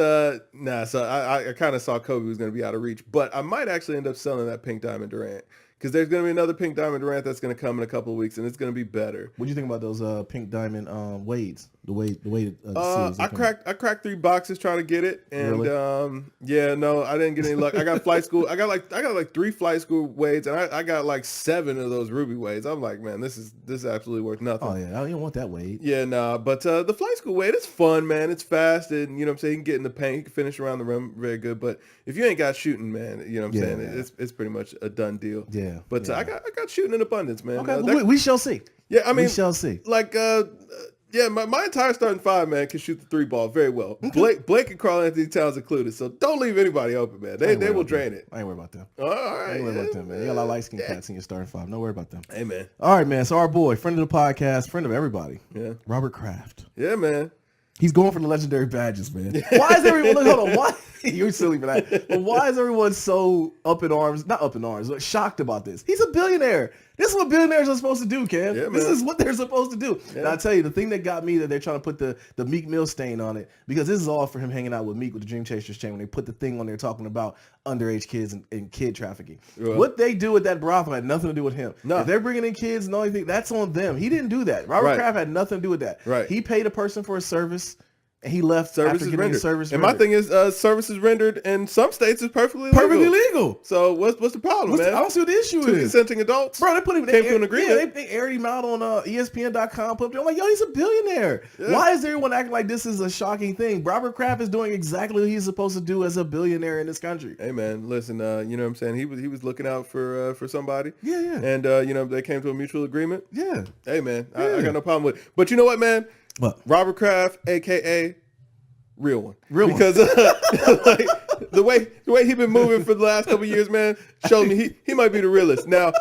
nah, so I kind of saw Kobe was going to be out of reach, but I might actually end up selling that Pink Diamond Durant. Because there's going to be another Pink Diamond Durant that's going to come in a couple of weeks, and it's going to be better. What do you think about those Pink Diamond Wades? The Wade series. I cracked 3 boxes trying to get it, and really? Yeah, no, I didn't get any luck. I got flight school. I got like 3 flight school Wades, and I got like 7 of those Ruby Wades. I'm like, man, this is absolutely worth nothing. Oh yeah, I don't want that Wade. Yeah, nah, but the flight school Wade, it's fun, man. It's fast, and you know what I'm saying, you can get in the paint, you can finish around the rim very good. But if you ain't got shooting, man, you know what I'm saying, it's pretty much a done deal. Yeah, but I got shooting in abundance, man. Okay, we shall see. Yeah, I mean, we shall see. Like, yeah, my entire starting 5, man, can shoot the 3 ball very well. Okay. Blake and Karl Anthony Towns included. So don't leave anybody open, man. They will drain it. I ain't worried about them. All right. I ain't worried about them, man. You got a lot of light skinned cats in your starting 5. Don't worry about them. Hey, man. All right, man. So our boy, friend of the podcast, friend of everybody. Yeah. Robert Kraft. Yeah, man. He's going for the legendary badges, man. Why is everyone, hold on, why? You're silly for that. But why is everyone so not up in arms, but shocked about this? He's a billionaire. This is what billionaires are supposed to do, Cam. Yeah, this is what they're supposed to do. Yeah. And I'll tell you, the thing that got me, that they're trying to put the Meek Mill stain on it, because this is all for him hanging out with Meek with the Dream Chasers chain, when they put the thing on there talking about underage kids and kid trafficking. Right. What they do with that brothel had nothing to do with him. No. If they're bringing in kids and all anything, that's on them. He didn't do that. Robert Kraft had nothing to do with that. Right. He paid a person for a service. And he left services after getting rendered. his service and rendered. my thing is, services rendered in some states is perfectly legal. So what's the problem, man? I don't see what the issue Two is. consenting adults, Bro, they put him. came to an agreement. Yeah, they aired him out on ESPN.com. Put him there. I'm like, yo, he's a billionaire. Yeah. Why is everyone acting like this is a shocking thing? Robert Kraft is doing exactly what he's supposed to do as a billionaire in this country. Hey man, listen, you know what I'm saying? He was looking out for somebody. Yeah. And you know, they came to a mutual agreement. Yeah. Hey man, I got no problem with it. But you know what, man? What? Robert Kraft, aka real one. Because like, the way he been moving for the last couple of years, man, showed me he might be the realest. Now,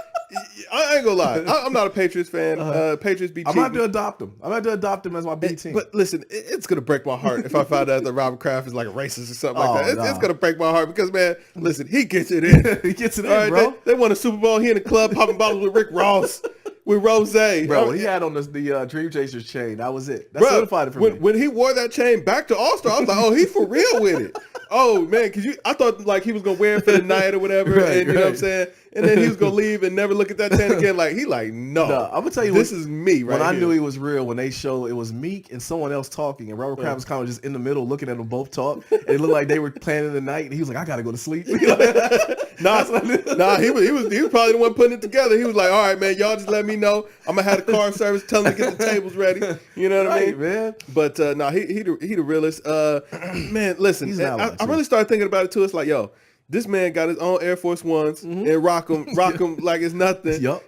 I ain't gonna lie, I'm not a Patriots fan. Patriots be cheating. I'm about to adopt him. I'm about to adopt him as my B team. But listen, it's gonna break my heart if I find out that Robert Kraft is like a racist or something like that. It's gonna break my heart because, man, listen, he gets it in. He gets it in, right, bro. They won a Super Bowl. He in the club popping bottles with Rick Ross. With Rose, bro, when he had on the Dream Chasers chain, that was it. That solidified it for me. When he wore that chain back to All-Star, I was like, oh, he for real with it. Oh man, I thought like he was gonna wear it for the night or whatever, and you know what I'm saying. And then he was gonna leave and never look at that chain again. Like no, I'm gonna tell you, this is me. Right, when I here. knew he was real, when they showed it was Meek and someone else talking, and Robert Kraft was kind of just in the middle, looking at them both talk. And it looked like they were planning the night, and he was like, I gotta go to sleep. Nah, he was probably the one putting it together. He was like, all right, man, y'all just let me know. I'm gonna have the car service, tell them to get the tables ready. You know what I mean, man? But he the realest. Man, listen, I really started thinking about it too. It's like, yo, this man got his own Air Force Ones and rock them like it's nothing. Yup.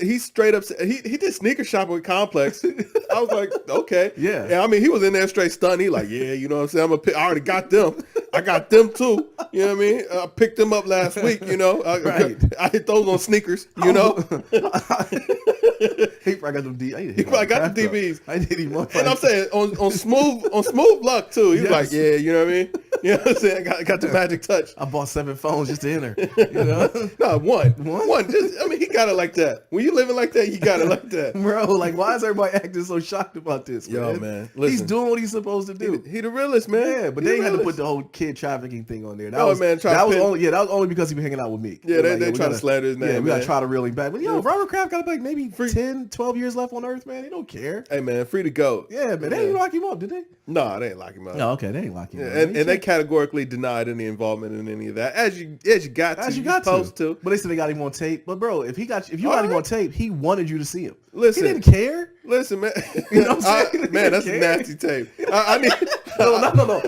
He straight up he did sneaker shopping with Complex. I was like, okay, yeah. I mean, he was in there straight stunned. He like, yeah, you know what I'm saying. I already got them. I got them too. You know what I mean? I picked them up last week. You know, I hit those on sneakers. You know. He probably got them He probably got the DBs. I didn't even. And I'm saying on smooth luck too. He was like, yeah, you know what I mean. You know what I'm saying? I got the magic touch. I bought 7 phones just to enter. You know? No, one. Just, I mean, he got it like that. When you living like that, you got it like that, bro. Like, why is everybody acting so shocked about this? Yo, man, listen, he's doing what he's supposed to do. He the realest, man. Yeah, but they had to put the whole kid trafficking thing on there. That was only because he was hanging out with Meek. Yeah, they try to slander his name. Yeah, we gotta try to reel him back. But Robert Kraft got like maybe 10, 12 years left on Earth, man. He don't care. Hey, man, free to go. Yeah, but they didn't lock him up, did they? No, they didn't lock him up. No, okay, they didn't lock him up. And they categorically denied any involvement in any of that, as you got to. But they said they got him on tape. But bro, if you got him on tape, he wanted you to see him. Listen, he didn't care. Listen, man. You know what I'm saying? Man, that's a nasty tape. I need no.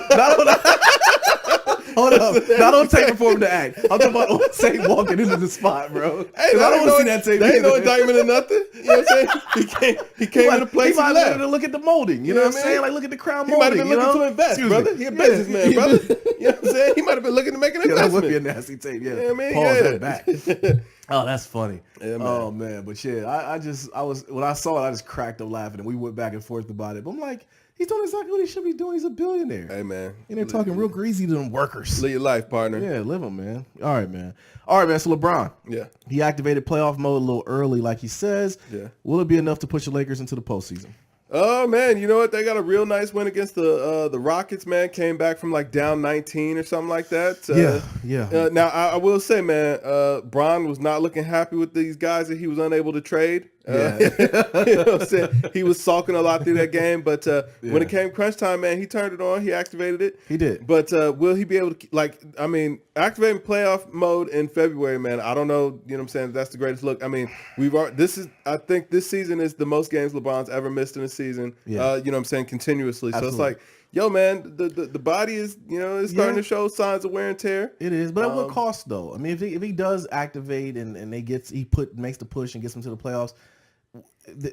Hold up. Not on tape for him to act. I'm talking about on tape walking into the spot, bro. Hey, I don't want to see that tape. There ain't no indictment or nothing. You know what I'm saying? He came to the place. He might have been to look at the molding. You know what I'm saying? Like, look at the crown molding. He might have been looking to invest, brother. He a businessman, brother. You know what I'm saying? He might have been looking to make an investment. That would be a nasty tape. Yeah. You know what I mean? Pause that back. Oh, that's funny. Yeah, man. Oh man, but yeah, I was when I saw it, I just cracked up laughing, and we went back and forth about it. But I'm like, he's doing exactly what he should be doing. He's a billionaire. Hey man, and they're talking real greasy to them workers. Live your life, partner. Yeah, live them, man. All right, man. So LeBron, he activated playoff mode a little early, like he says. Yeah, will it be enough to push the Lakers into the postseason? Oh man, you know what? They got a real nice win against the Rockets. Man, came back from like down 19 or something like that. Yeah. Now I will say, man, Bron was not looking happy with these guys that he was unable to trade. You know what I'm saying? He was sulking a lot through that game, but when it came crunch time, man, he turned it on. He activated it. He did. But will he be able to, activating playoff mode in February, man, I don't know, you know what I'm saying? That's the greatest look. I mean, I think this season is the most games LeBron's ever missed in a season, you know what I'm saying, continuously. Absolutely. So it's like, yo, man, the body is, is starting to show signs of wear and tear. It is, but at what cost, though? I mean, if he does activate and makes the push and gets them to the playoffs,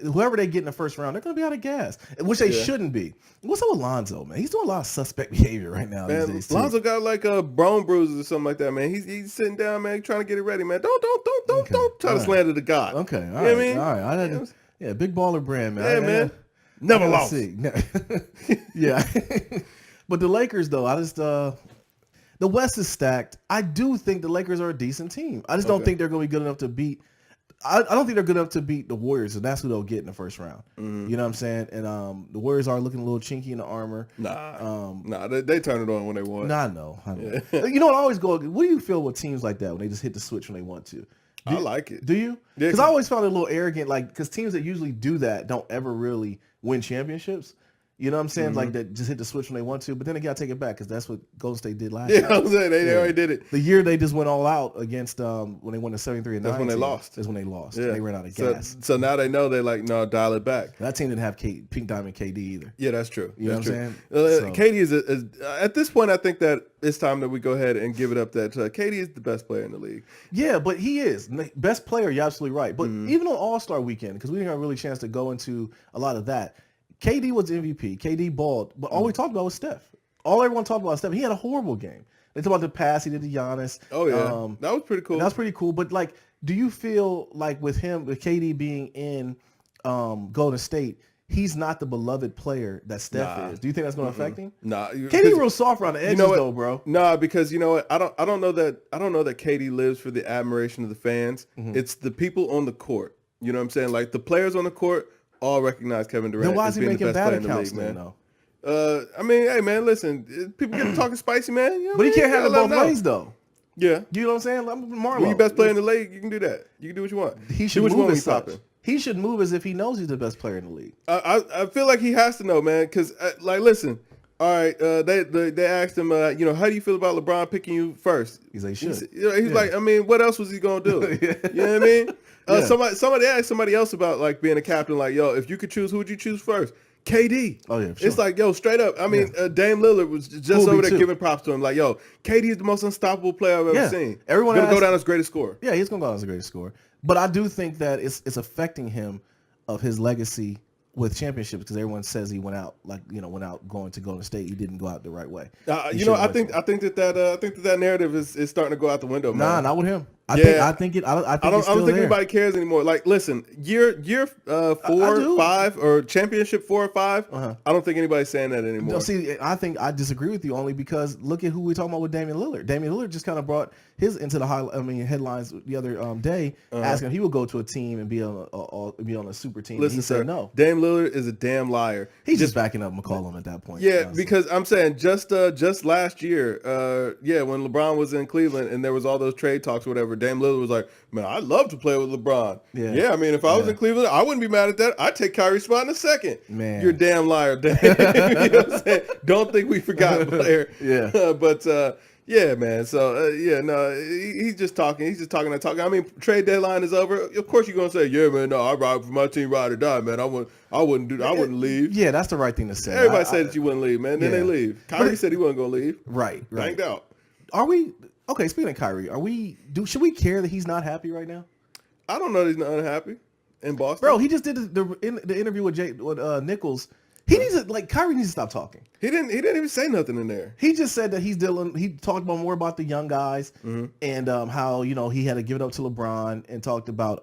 whoever they get in the first round, they're going to be out of gas, which they shouldn't be. What's up with Lonzo, man? He's doing a lot of suspect behavior right now. Man, these days, Lonzo got like bone bruises or something like that, man. He's sitting down, man, trying to get it ready, man. Don't try to slander the God. Okay, all right. You know what I mean? All right, big baller brand, man. Yeah, man. Never lost. Yeah. But the Lakers, though, the West is stacked. I do think the Lakers are a decent team. I just don't think they're going to be good enough to beat. I don't think they're good enough to beat the Warriors, and that's who they'll get in the first round. Mm-hmm. You know what I'm saying? And the Warriors are looking a little chinky in the armor. They turn it on when they want. I know. Yeah. You know what? I always go, what do you feel with teams like that when they just hit the switch when they want to? I like it. Do you? Because I always found it a little arrogant, because teams that usually do that don't ever really win championships. You know what I'm saying? Like that, just hit the switch when they want to, but then they got to take it back because that's what Golden State did last year. I'm saying they already did it. The year they just went all out against when they won the 73 and 9. That's when they lost. That's when they lost. Yeah. They ran out of gas. So now they know they're like, no, dial it back. That team didn't have Pink Diamond KD either. Yeah, that's true. You know that's what I'm true. saying? KD is at this point. I think that it's time that we go ahead and give it up. That KD is the best player in the league. Yeah, but he is best player. You're absolutely right. But even on All-Star weekend, because we didn't have really a chance to go into a lot of that. KD was MVP. KD balled, but all we talked about was Steph. All everyone talked about was Steph. He had a horrible game. They talked about the pass he did to Giannis. Oh yeah, that was pretty cool. That was pretty cool. But like, do you feel like with KD being in Golden State, he's not the beloved player that Steph is? Do you think that's going to affect him? Nah, KD real soft around the edges though, bro. Nah, because you know what? I don't know that KD lives for the admiration of the fans. It's the people on the court. You know what I'm saying? Like the players on the court all recognize Kevin Durant. Then why as is he being the making best player bad in the accounts league, then, man. though? I mean, hey man, listen, people get talking spicy, man. You know But he can't have it let both them know. ways though. Yeah. You know what I'm saying? Like, Marlo. When you're best player in the league, you can do that. You can do what you want. He should do what you move want as when you such. popping. He should move as if he knows he's the best player in the league. I feel like he has to know, man, because like, listen. All right, they asked him, how do you feel about LeBron picking you first? He's like, shit. He's like, I mean, what else was he gonna do? Yeah. You know what I mean? Yeah. Somebody asked somebody else about like being a captain, like, yo, if you could choose, who would you choose first? KD. Oh yeah, for sure. It's like, yo, straight up. I mean, Dame Lillard was just over there giving props to him, like, yo, KD is the most unstoppable player I've ever seen. Everyone gonna go down as greatest scorer. Yeah, he's gonna go down as the greatest scorer. But I do think that it's affecting him of his legacy with championships because everyone says he went out going to Golden State. He didn't go out the right way. I think that narrative is starting to go out the window, man. Nah, not with him. I don't think anybody cares anymore. Like, listen, year 4, 5, or championship 4 or 5. I don't think anybody's saying that anymore. No, see, I think I disagree with you only because look at who we're talking about with Damian Lillard. Damian Lillard just kind of brought his into the headlines the other day, asking if he would go to a team and be on a super team. Listen, he said no. Dame Lillard is a damn liar. He's just backing up McCollum at that point. Yeah, because I'm saying just last year, when LeBron was in Cleveland and there was all those trade talks or whatever, Dame Lillard was like, man, I'd love to play with LeBron. Yeah, I mean, if I was in Cleveland, I wouldn't be mad at that. I'd take Kyrie's spot in a second. Man. You're a damn liar, Dame. You know what I'm saying? Don't think we forgot, player. Yeah. But yeah, man. So he's just talking. He's just talking and talking. I mean, trade deadline is over. Of course, you're gonna say, yeah, man. No, I ride for my team, ride or die, man. I wouldn't leave. Yeah, that's the right thing to say. Everybody said that you wouldn't leave, man. Then they leave. Kyrie said he wasn't gonna leave. Right. Banged out. Are we okay? Speaking of Kyrie, should we care that he's not happy right now? I don't know that he's not unhappy in Boston. Bro, he just did the interview with Nichols. Kyrie needs to stop talking. He didn't even say nothing in there. He just said that he talked about more about the young guys and how he had to give it up to LeBron and talked about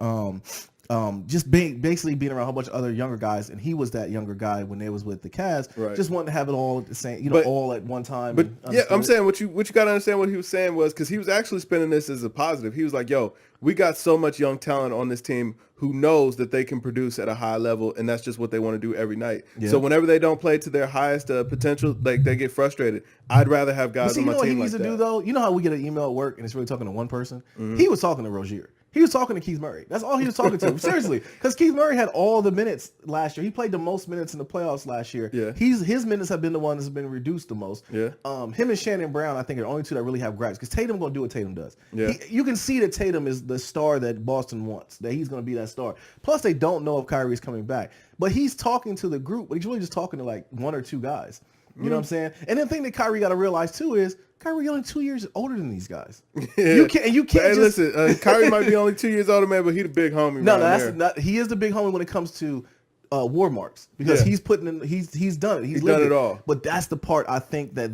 just basically being around a whole bunch of other younger guys, and he was that younger guy when they was with the Cavs. Right. Just wanting to have it all at the same, all at one time. But yeah, I'm saying what you got to understand. What he was saying was because he was actually spinning this as a positive. He was like, "Yo, we got so much young talent on this team who knows that they can produce at a high level, and that's just what they want to do every night. Yeah. So whenever they don't play to their highest potential, like they get frustrated. I'd rather have guys on my team like that." You know what he needs to do though? You know how we get an email at work and it's really talking to one person? He was talking to Rozier. He was talking to Keith Murray. That's all he was talking to. Seriously. Because Keith Murray had all the minutes last year. He played the most minutes in the playoffs last year. Yeah. His minutes have been the ones that's been reduced the most. Yeah. Him and Shannon Brown, I think, are the only two that really have gripes. Because Tatum going to do what Tatum does. Yeah. You can see that Tatum is the star that Boston wants. That he's going to be that star. Plus, they don't know if Kyrie's coming back. But he's talking to the group. But he's really just talking to like one or two guys. You know what I'm saying? And the thing that Kyrie got to realize, too, is Kyrie only 2 years older than these guys. Yeah. You can't listen, Kyrie might be only 2 years older, man, but he the big homie. He is the big homie when it comes to war marks because he's putting in, he's done it. He's done it all. But that's the part I think that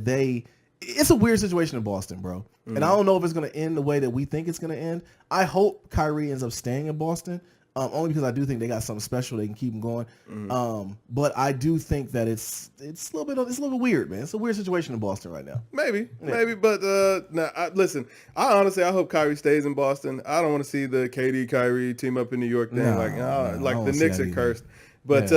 it's a weird situation in Boston, bro. And I don't know if it's going to end the way that we think it's going to end. I hope Kyrie ends up staying in Boston. Only because I do think they got something special they can keep him going. But I do think that it's a little bit weird, man. It's a weird situation in Boston right now. Maybe. But listen, I hope Kyrie stays in Boston. I don't want to see the KD Kyrie team up in New York thing. The Knicks are cursed. But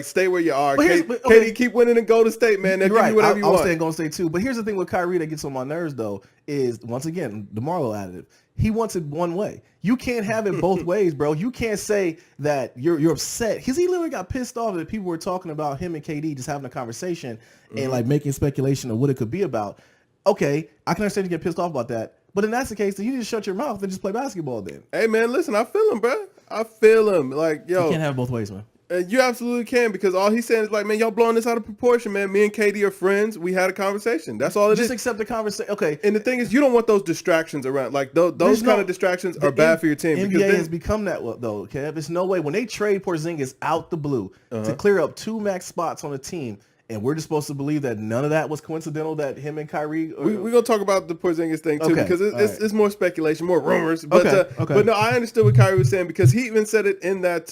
stay where you are. KD, keep winning and go to State, man. They'll give you whatever you want. I'm staying Golden State too. But here's the thing with Kyrie that gets on my nerves though is once again the Marlo additive. he wants it one way. You can't have it both ways, bro. You can't say that you're upset because he literally got pissed off that people were talking about him and KD just having a conversation and like making speculation of what it could be about. Okay, I can understand you get pissed off about that, but if that's the case, then you just shut your mouth and just play basketball then. Hey man, listen, I feel him, bro. I feel him. Like, yo, you can't have it both ways, man. You absolutely can, because all he's saying is like, man, y'all blowing this out of proportion, man. Me and KD are friends. We had a conversation. That's all it is. Just accept the conversation. Okay. And the thing is, you don't want those distractions around. Like those kind of distractions are bad for your team. NBA has become that though, Kev. There's no way when they trade Porzingis out the blue to clear up 2 max spots on the team, and we're just supposed to believe that none of that was coincidental, that him and Kyrie... We're going to talk about the Porzingis thing, too, because it's more speculation, more rumors. But, but no, I understood what Kyrie was saying, because he even said it in that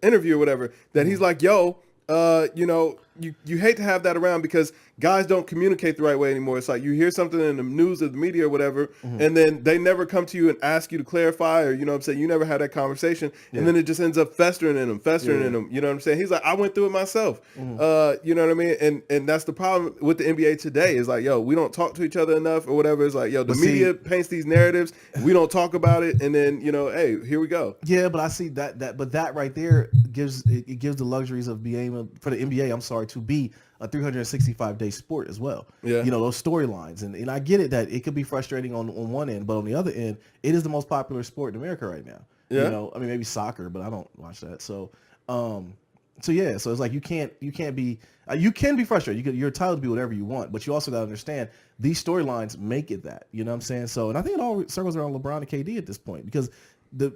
interview or whatever, that he's like, yo, you know, you hate to have that around because guys don't communicate the right way anymore. It's like you hear something in the news or the media or whatever, and then they never come to you and ask you to clarify, or, you know what I'm saying, you never had that conversation, and then it just ends up festering in them, you know what I'm saying? He's like, I went through it myself, you know what I mean? And that's the problem with the NBA today is like, yo, we don't talk to each other enough or whatever. It's like, yo, the media paints these narratives, we don't talk about it, and then, you know, hey, here we go. Yeah, but I see but that right there gives the luxuries of being able, for the NBA, I'm sorry, to be a 365-day sport as well. Yeah. You know, those storylines. And I get it that it could be frustrating on one end, but on the other end, it is the most popular sport in America right now. Yeah. You know, I mean, maybe soccer, but I don't watch that. So yeah, so it's like you can't be you can be frustrated. You're entitled to be whatever you want, but you also got to understand these storylines make it that. You know what I'm saying? So, and I think it all circles around LeBron and KD at this point, because the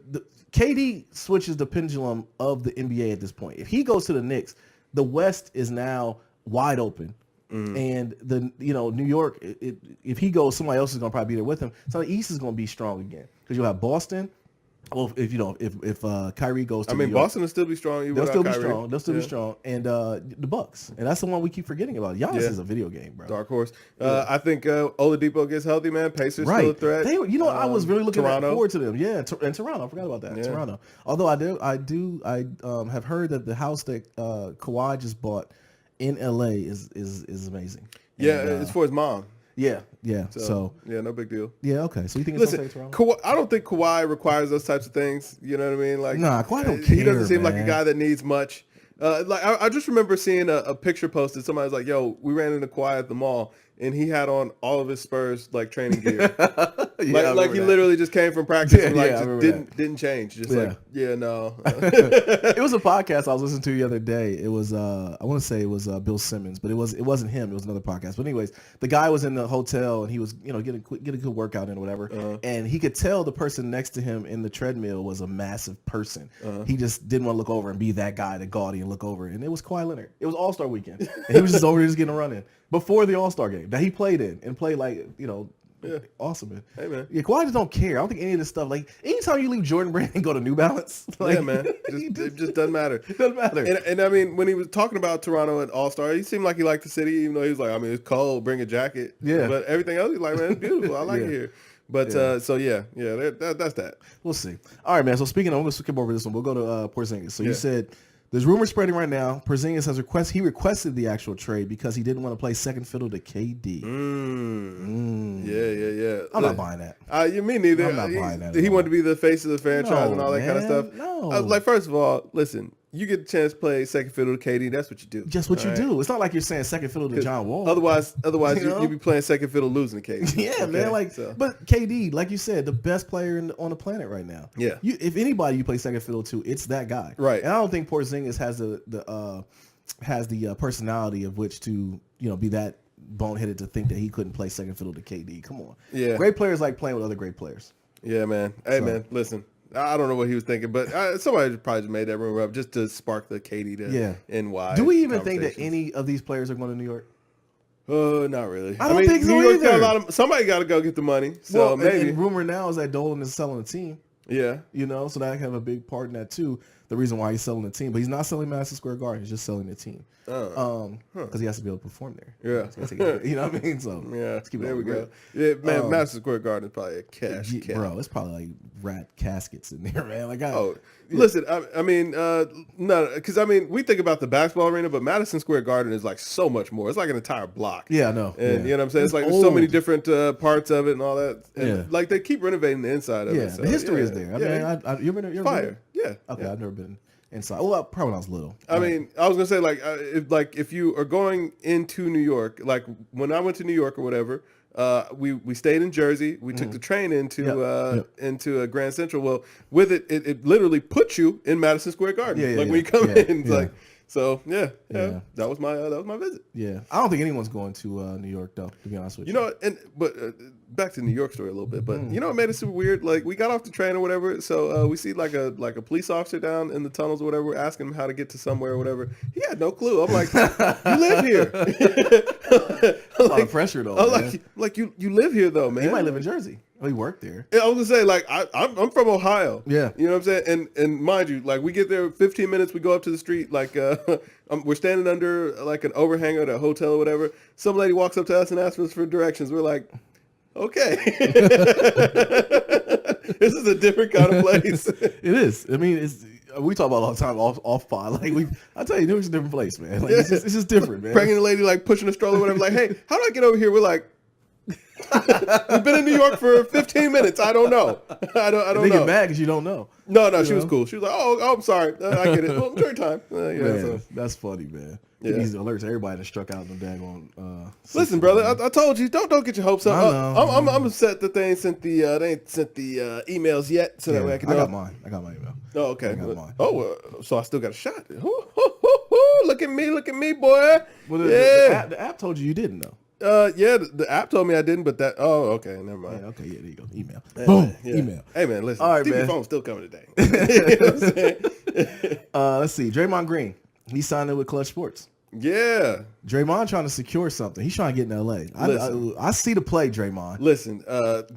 KD switches the pendulum of the NBA at this point. If he goes to the Knicks, the West is now wide open, and New York, if he goes, somebody else is going to probably be there with him. So the East is going to be strong again, because you'll have Boston. Well, if Kyrie goes to New York, Boston will still be strong. They'll still be strong. They'll still be strong, and the Bucks, and that's the one we keep forgetting about. Giannis is a video game, bro. Dark horse. I think Oladipo gets healthy, man. Pacers still a threat. I was really looking forward to them. Yeah, and Toronto. I forgot about that. Yeah. Toronto. Although I have heard that the house that Kawhi just bought in LA is amazing. Yeah, and, it's for his mom. Yeah. So yeah, no big deal. Yeah, okay. So you think it's gonna stay Toronto? I don't think Kawhi requires those types of things. You know what I mean? Like, nah, Kawhi don't care. He doesn't seem like a guy that needs much. Like I just remember seeing a picture posted. Somebody was like, "Yo, we ran into Kawhi at the mall, and he had on all of his Spurs like training gear. like he literally just came from practice and just didn't change. Just no." It was a podcast I was listening to the other day. It was I want to say it was Bill Simmons, but it wasn't him. It was another podcast. But anyways, the guy was in the hotel and he was getting a good workout in or whatever, and he could tell the person next to him in the treadmill was a massive person. He just didn't want to look over and be that guy, the gaudy, and look over. And it was Kawhi Leonard. It was All-Star weekend, and he was just over there just getting a run in before the All-Star game that he played in and played like awesome, man. Hey, man. Yeah, Kawhi just don't care. I don't think any of this stuff. Like, anytime you leave Jordan Brand and go to New Balance, like, yeah, man, it just doesn't matter. It doesn't matter. And I mean, when he was talking about Toronto at All-Star, he seemed like he liked the city, even though he was like, I mean, it's cold, bring a jacket. Yeah. But everything else, he's like, man, it's beautiful. I like it here. But that's that. We'll see. All right, man. So speaking of, I'm going to skip over this one. We'll go to Porzingis. So you said there's rumors spreading right now. Porzingis has requested the actual trade because he didn't want to play second fiddle to KD. Yeah. I'm not buying that. Me neither. I'm not buying that. He wanted to be the face of the franchise and all that kind of stuff. No. Like, first of all, listen. You get the chance to play second fiddle to KD. That's what you do. Just what you do. It's not like you're saying second fiddle to John Wall. Otherwise, you'd be playing second fiddle losing to KD. Yeah, man. But KD, like you said, the best player on the planet right now. Yeah. If anybody you play second fiddle to, it's that guy. Right. And I don't think Porzingis has the personality of which to be that boneheaded to think that he couldn't play second fiddle to KD. Come on. Yeah. Great players like playing with other great players. Yeah, man. Hey, man. Listen. I don't know what he was thinking, but somebody probably just made that rumor up just to spark the KD to NY. Do we even think that any of these players are going to New York? Not really. I don't think so New York either. Somebody got to go get the money. So maybe. And rumor now is that Dolan is selling the team. Yeah. You know, so that can have a big part in that too. The reason why he's selling the team, but he's not selling Madison Square Garden. He's just selling the team. Because he has to be able to perform there. Yeah. You know what I mean? So yeah, let's keep there we real. go. Yeah, man, Madison Square Garden is probably a cash cow. Bro, it's probably like rat caskets in there, man. Like, listen, I mean, no, because I mean, we think about the basketball arena, but Madison Square Garden is like so much more. It's like an entire block. Yeah, I know. And you know what I'm saying? It's like there's so many different parts of it and all that. And like they keep renovating the inside of it. So, the history is there. I mean, you ever fire. Been? Yeah. Okay, I've never been inside. Well, probably when I was little. I mean, I was gonna say if you are going into New York, like when I went to New York or whatever, we stayed in Jersey. We took the train into Grand Central. Well, with it literally puts you in Madison Square Garden. When you come in, it's like. So that was my visit. Yeah, I don't think anyone's going to New York though. To be honest with you, you know, but back to the New York story a little bit. But you know, what made it super weird. Like we got off the train or whatever, so we see like a police officer down in the tunnels or whatever, asking him how to get to somewhere or whatever. He had no clue. I'm like, you live here. A lot of pressure though. I'm like you live here though, man. He might live in Jersey. Oh, he worked there. Yeah, I was gonna say like I'm from Ohio. Yeah, you know what I'm saying. And mind you, like we get there 15 minutes. We go up to the street. Like we're standing under like an overhang at a hotel or whatever. Some lady walks up to us and asks us for directions. We're like, okay, this is a different kind of place. It is. I mean, we talk about it all the time off pod. Like I tell you, New York's a different place, man. Like it's just different, man. Pregnant lady like pushing a stroller, or whatever. Like, hey, how do I get over here? We're like. We've been in New York for 15 minutes. I don't know. I don't know. They get mad because you don't know. No, she was cool. She was like, "Oh, I'm sorry. I get it. Well, enjoy your time." Man, that's funny, man. Get these alerts. Everybody that struck out in the daggone. Listen, brother, I told you, don't get your hopes up. I'm upset that they ain't sent the emails yet, so that way I can. I got mine. I got my email. Oh, okay. I got mine. Oh, so I still got a shot. Look at me, boy. Well, the app told you didn't know. The app told me I didn't, but that. Oh, okay, never mind. Yeah, okay, there you go. Email. Boom. Email. Hey man, listen. All right, Stevie man. phone's still coming today. You know what I'm saying? Let's see. Draymond Green. He signed in with Clutch Sports. Yeah. Draymond trying to secure something. He's trying to get in L.A. I see the play, Draymond. Listen,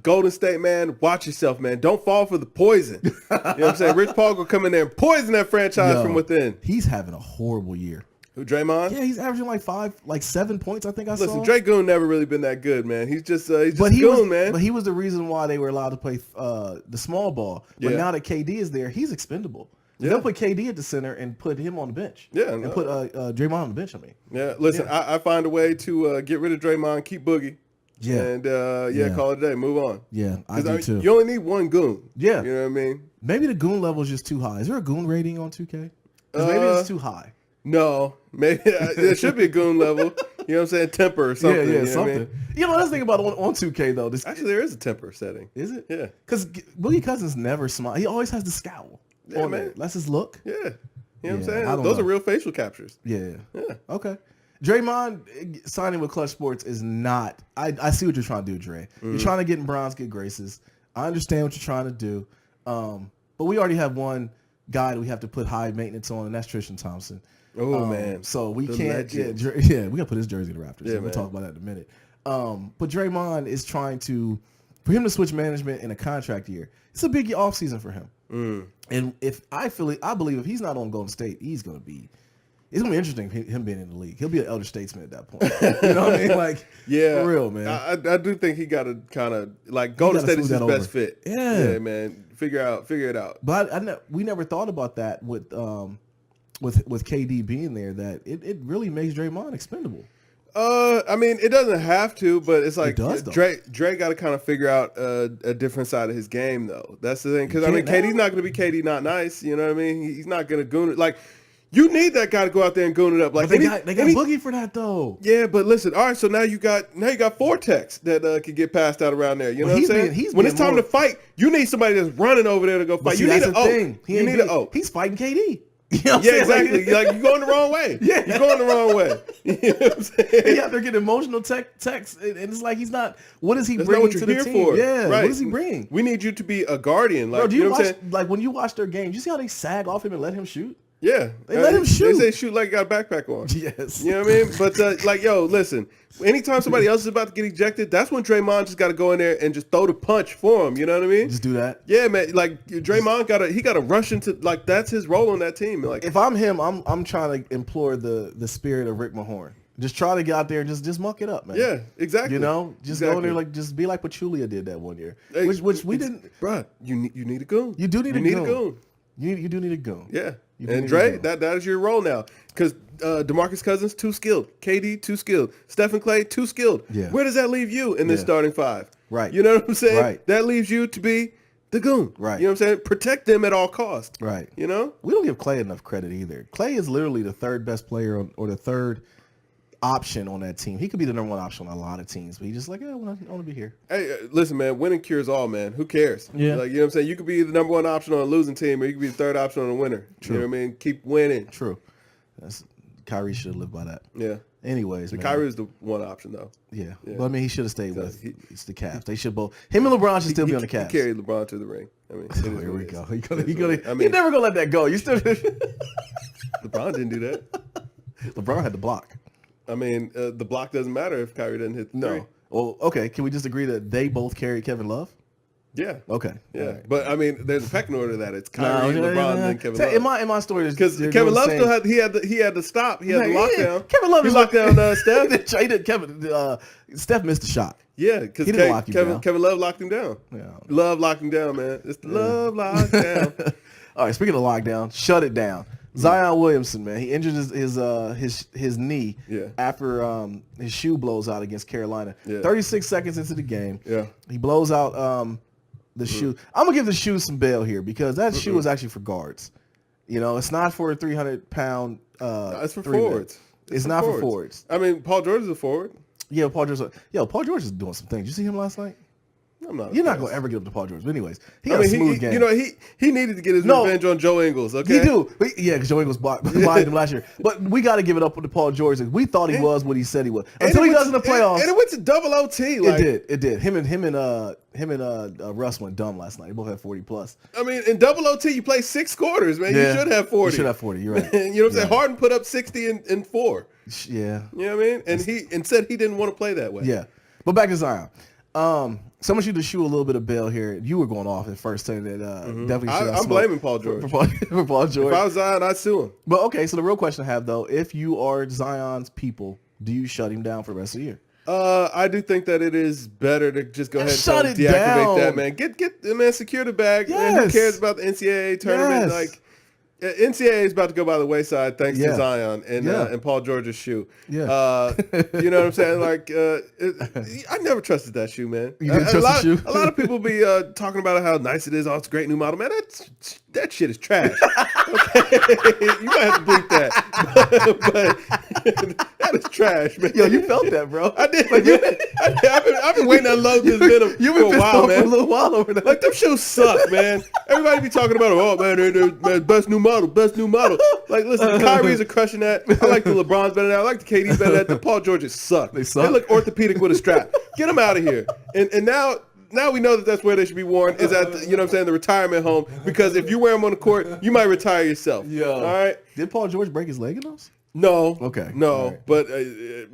Golden State, man, watch yourself, man. Don't fall for the poison. You know what I'm saying? Rich Paul will come in there and poison that franchise from within. He's having a horrible year. Who, Draymond? Yeah, he's averaging like 7 points, I think I saw. Listen, Drake Goon never really been that good, man. He's just Goon, man. But he was the reason why they were allowed to play the small ball. But now that KD is there, he's expendable. Yeah. They'll put KD at the center and put him on the bench. Yeah. And put Draymond on the bench, I mean. Yeah, listen, I find a way to get rid of Draymond, keep Boogie. Yeah. And, call it a day. Move on. Yeah, I do too. You only need one Goon. Yeah. You know what I mean? Maybe the Goon level is just too high. Is there a Goon rating on 2K? Because maybe it's too high. No, maybe there should be a Goon level. You know what I'm saying? Temper or something. Yeah, you know something. What I mean? You know, let's think about it on 2K though. Actually, there is a temper setting. Is it? Yeah. Because Boogie Cousins never smile. He always has the scowl. Yeah, man. That's his look. Yeah. You know what I'm saying? Those are real facial captures. Yeah. Okay. Draymond signing with Clutch Sports is not. I see what you're trying to do, Dre. Mm-hmm. You're trying to get in Bron's good graces. I understand what you're trying to do. But we already have one guy that we have to put high maintenance on, and that's Tristan Thompson. Oh man! So we can't. We gotta put his jersey in the Raptors. Yeah, we'll talk about that in a minute. But Draymond is trying for him to switch management in a contract year. It's a big offseason for him. And I believe if he's not on Golden State, it's gonna be interesting him being in the league. He'll be an elder statesman at that point. You know what I mean? Like, for real, man. I do think he got to kind of like Golden State is his best fit. Yeah, man. Figure it out. But we never thought about that with KD being there, that it really makes Draymond expendable. I mean, it doesn't have to, but it's like Dre got to kind of figure out a different side of his game, though. That's the thing, because I mean, KD's not going to be KD not nice. You know what I mean? He's not going to goon it. Like, you need that guy to go out there and goon it up. Like, they got Boogie for that though. Yeah, but listen, all right. So now you got Vortex that could get passed out around there. You know what I'm saying? When it's time to fight, you need somebody that's running over there to go fight. See, you need an O. He's fighting KD. You know exactly. Like you're going the wrong way. Yeah, you're going the wrong way. You know what I'm saying? He out there getting emotional texts, and it's like he's not. What is he bringing to the team? Yeah, right. What does he bring? We need you to be a guardian. Like, bro, you know what I'm saying? Like when you watch their games, you see how they sag off him and let him shoot? Yeah. They let him shoot. They say shoot like he got a backpack on. Yes. You know what I mean? But, like, yo, listen. Anytime somebody else is about to get ejected, that's when Draymond just got to go in there and just throw the punch for him. You know what I mean? Just do that. Yeah, man. Like, Draymond got to rush into, like, that's his role on that team. Like, if I'm him, I'm trying to implore the spirit of Rick Mahorn. Just try to get out there and just muck it up, man. Yeah, exactly. You know, just go in there like just be like Pachulia did that one year, which we didn't. Bruh, you need a goon. You do need a goon. You do need a goon. Yeah, and Dre, that is your role now because DeMarcus Cousins too skilled, KD too skilled, Stephen Clay too skilled. Yeah. Where does that leave you in this starting five? Right. You know what I'm saying? Right. That leaves you to be the goon. Right. You know what I'm saying? Protect them at all costs. Right. You know? We don't give Clay enough credit either. Clay is literally the third best player or the third option on that team. He could be the number one option on a lot of teams, but he's just like, I want to be here. Hey, listen, man, winning cures all, man. Who cares? Yeah. Like, you know what I'm saying? You could be the number one option on a losing team, or you could be the third option on a winner. True. You know what I mean? Keep winning. True. Kyrie should live by that. Yeah. Anyways, man. Kyrie is the one option, though. Yeah. But I mean, he should have stayed with it's the Cavs. They should both. Him and LeBron should still be on the Cavs. He carried LeBron to the ring. I mean, Here we go. You're mean, never gonna let that go. You still. LeBron didn't do that. LeBron had the block. I mean, the block doesn't matter if Kyrie doesn't hit the three. Well, okay. Can we just agree that they both carried Kevin Love? Yeah. Okay. Yeah. Right. But I mean, there's a pecking order that it's Kyrie, LeBron, then Kevin Love. In my story, because Kevin Love still had he had to stop. He had the lockdown. Kevin Love he locked down Steph. Steph missed the shot. Yeah, because Kevin Love locked him down. Yeah. Love locked him down, man. It's the love lockdown. All right. Speaking of lockdown, shut it down. Zion Williamson, man, he injured his knee after his shoe blows out against Carolina. 36 seconds into the game, he blows out the shoe. I'm gonna give the shoe some bail here because that shoe is actually for guards. You know, it's not for a 300-pound. It's for forwards. It's not for forwards. I mean, Paul George is a forward. Yeah, Paul George is doing some things. Did you see him last night? You're not gonna ever get up to Paul George. But anyways, he got a smooth game. You know, he needed to get his revenge on Joe Ingles. Okay, he do. Because Joe Ingles blinded him last year. But we got to give it up to Paul George. We thought he was what he said he was until he does in the playoffs. And it went to double OT. Like, it did. Him and Russ went dumb last night. They both had 40 plus. I mean, in double OT, you play 6 quarters, man. Yeah, you should have 40. You should have 40. You're right. You know what I'm saying? Harden put up 60 in 4. Yeah. You know what I mean? And he said he didn't want to play that way. Yeah. But back to Zion. Someone should shoot a little bit of bail here. You were going off at first saying that definitely should have I'm blaming Paul George. For Paul George. If I was Zion, I'd sue him. But okay, so the real question I have though, if you are Zion's people, do you shut him down for the rest of the year? I do think that it is better to just go ahead and deactivate down. that, man. Get the man, secure the bag. Yes. Man, who cares about the NCAA tournament? Yes. Like, NCAA is about to go by the wayside thanks to Zion and Paul George's shoe. Yeah. You know what I'm saying? Like, I never trusted that shoe, man. You didn't trust the shoe? A lot of people be talking about how nice it is. Oh, it's a great new model, man. That shit is trash. Okay, you might have to bleep that, but that is trash, man. Yo, you felt that, bro. I did. Like, I've been waiting to unload this venom for a while, man. For a little while over there. Like, them shoes suck, man. Everybody be talking about, oh man, they're best new model. Like, listen, the Kyries are crushing that. I like the LeBrons better than that. I like the KDs better than that. The Paul Georges suck. They suck. They look orthopedic with a strap. Get them out of here. And now we know that that's where they should be worn is at the, you know what I'm saying, the retirement home, because if you wear them on the court, you might retire yourself. Yo. All right. Did Paul George break his leg in those? No. Okay. No. Right. But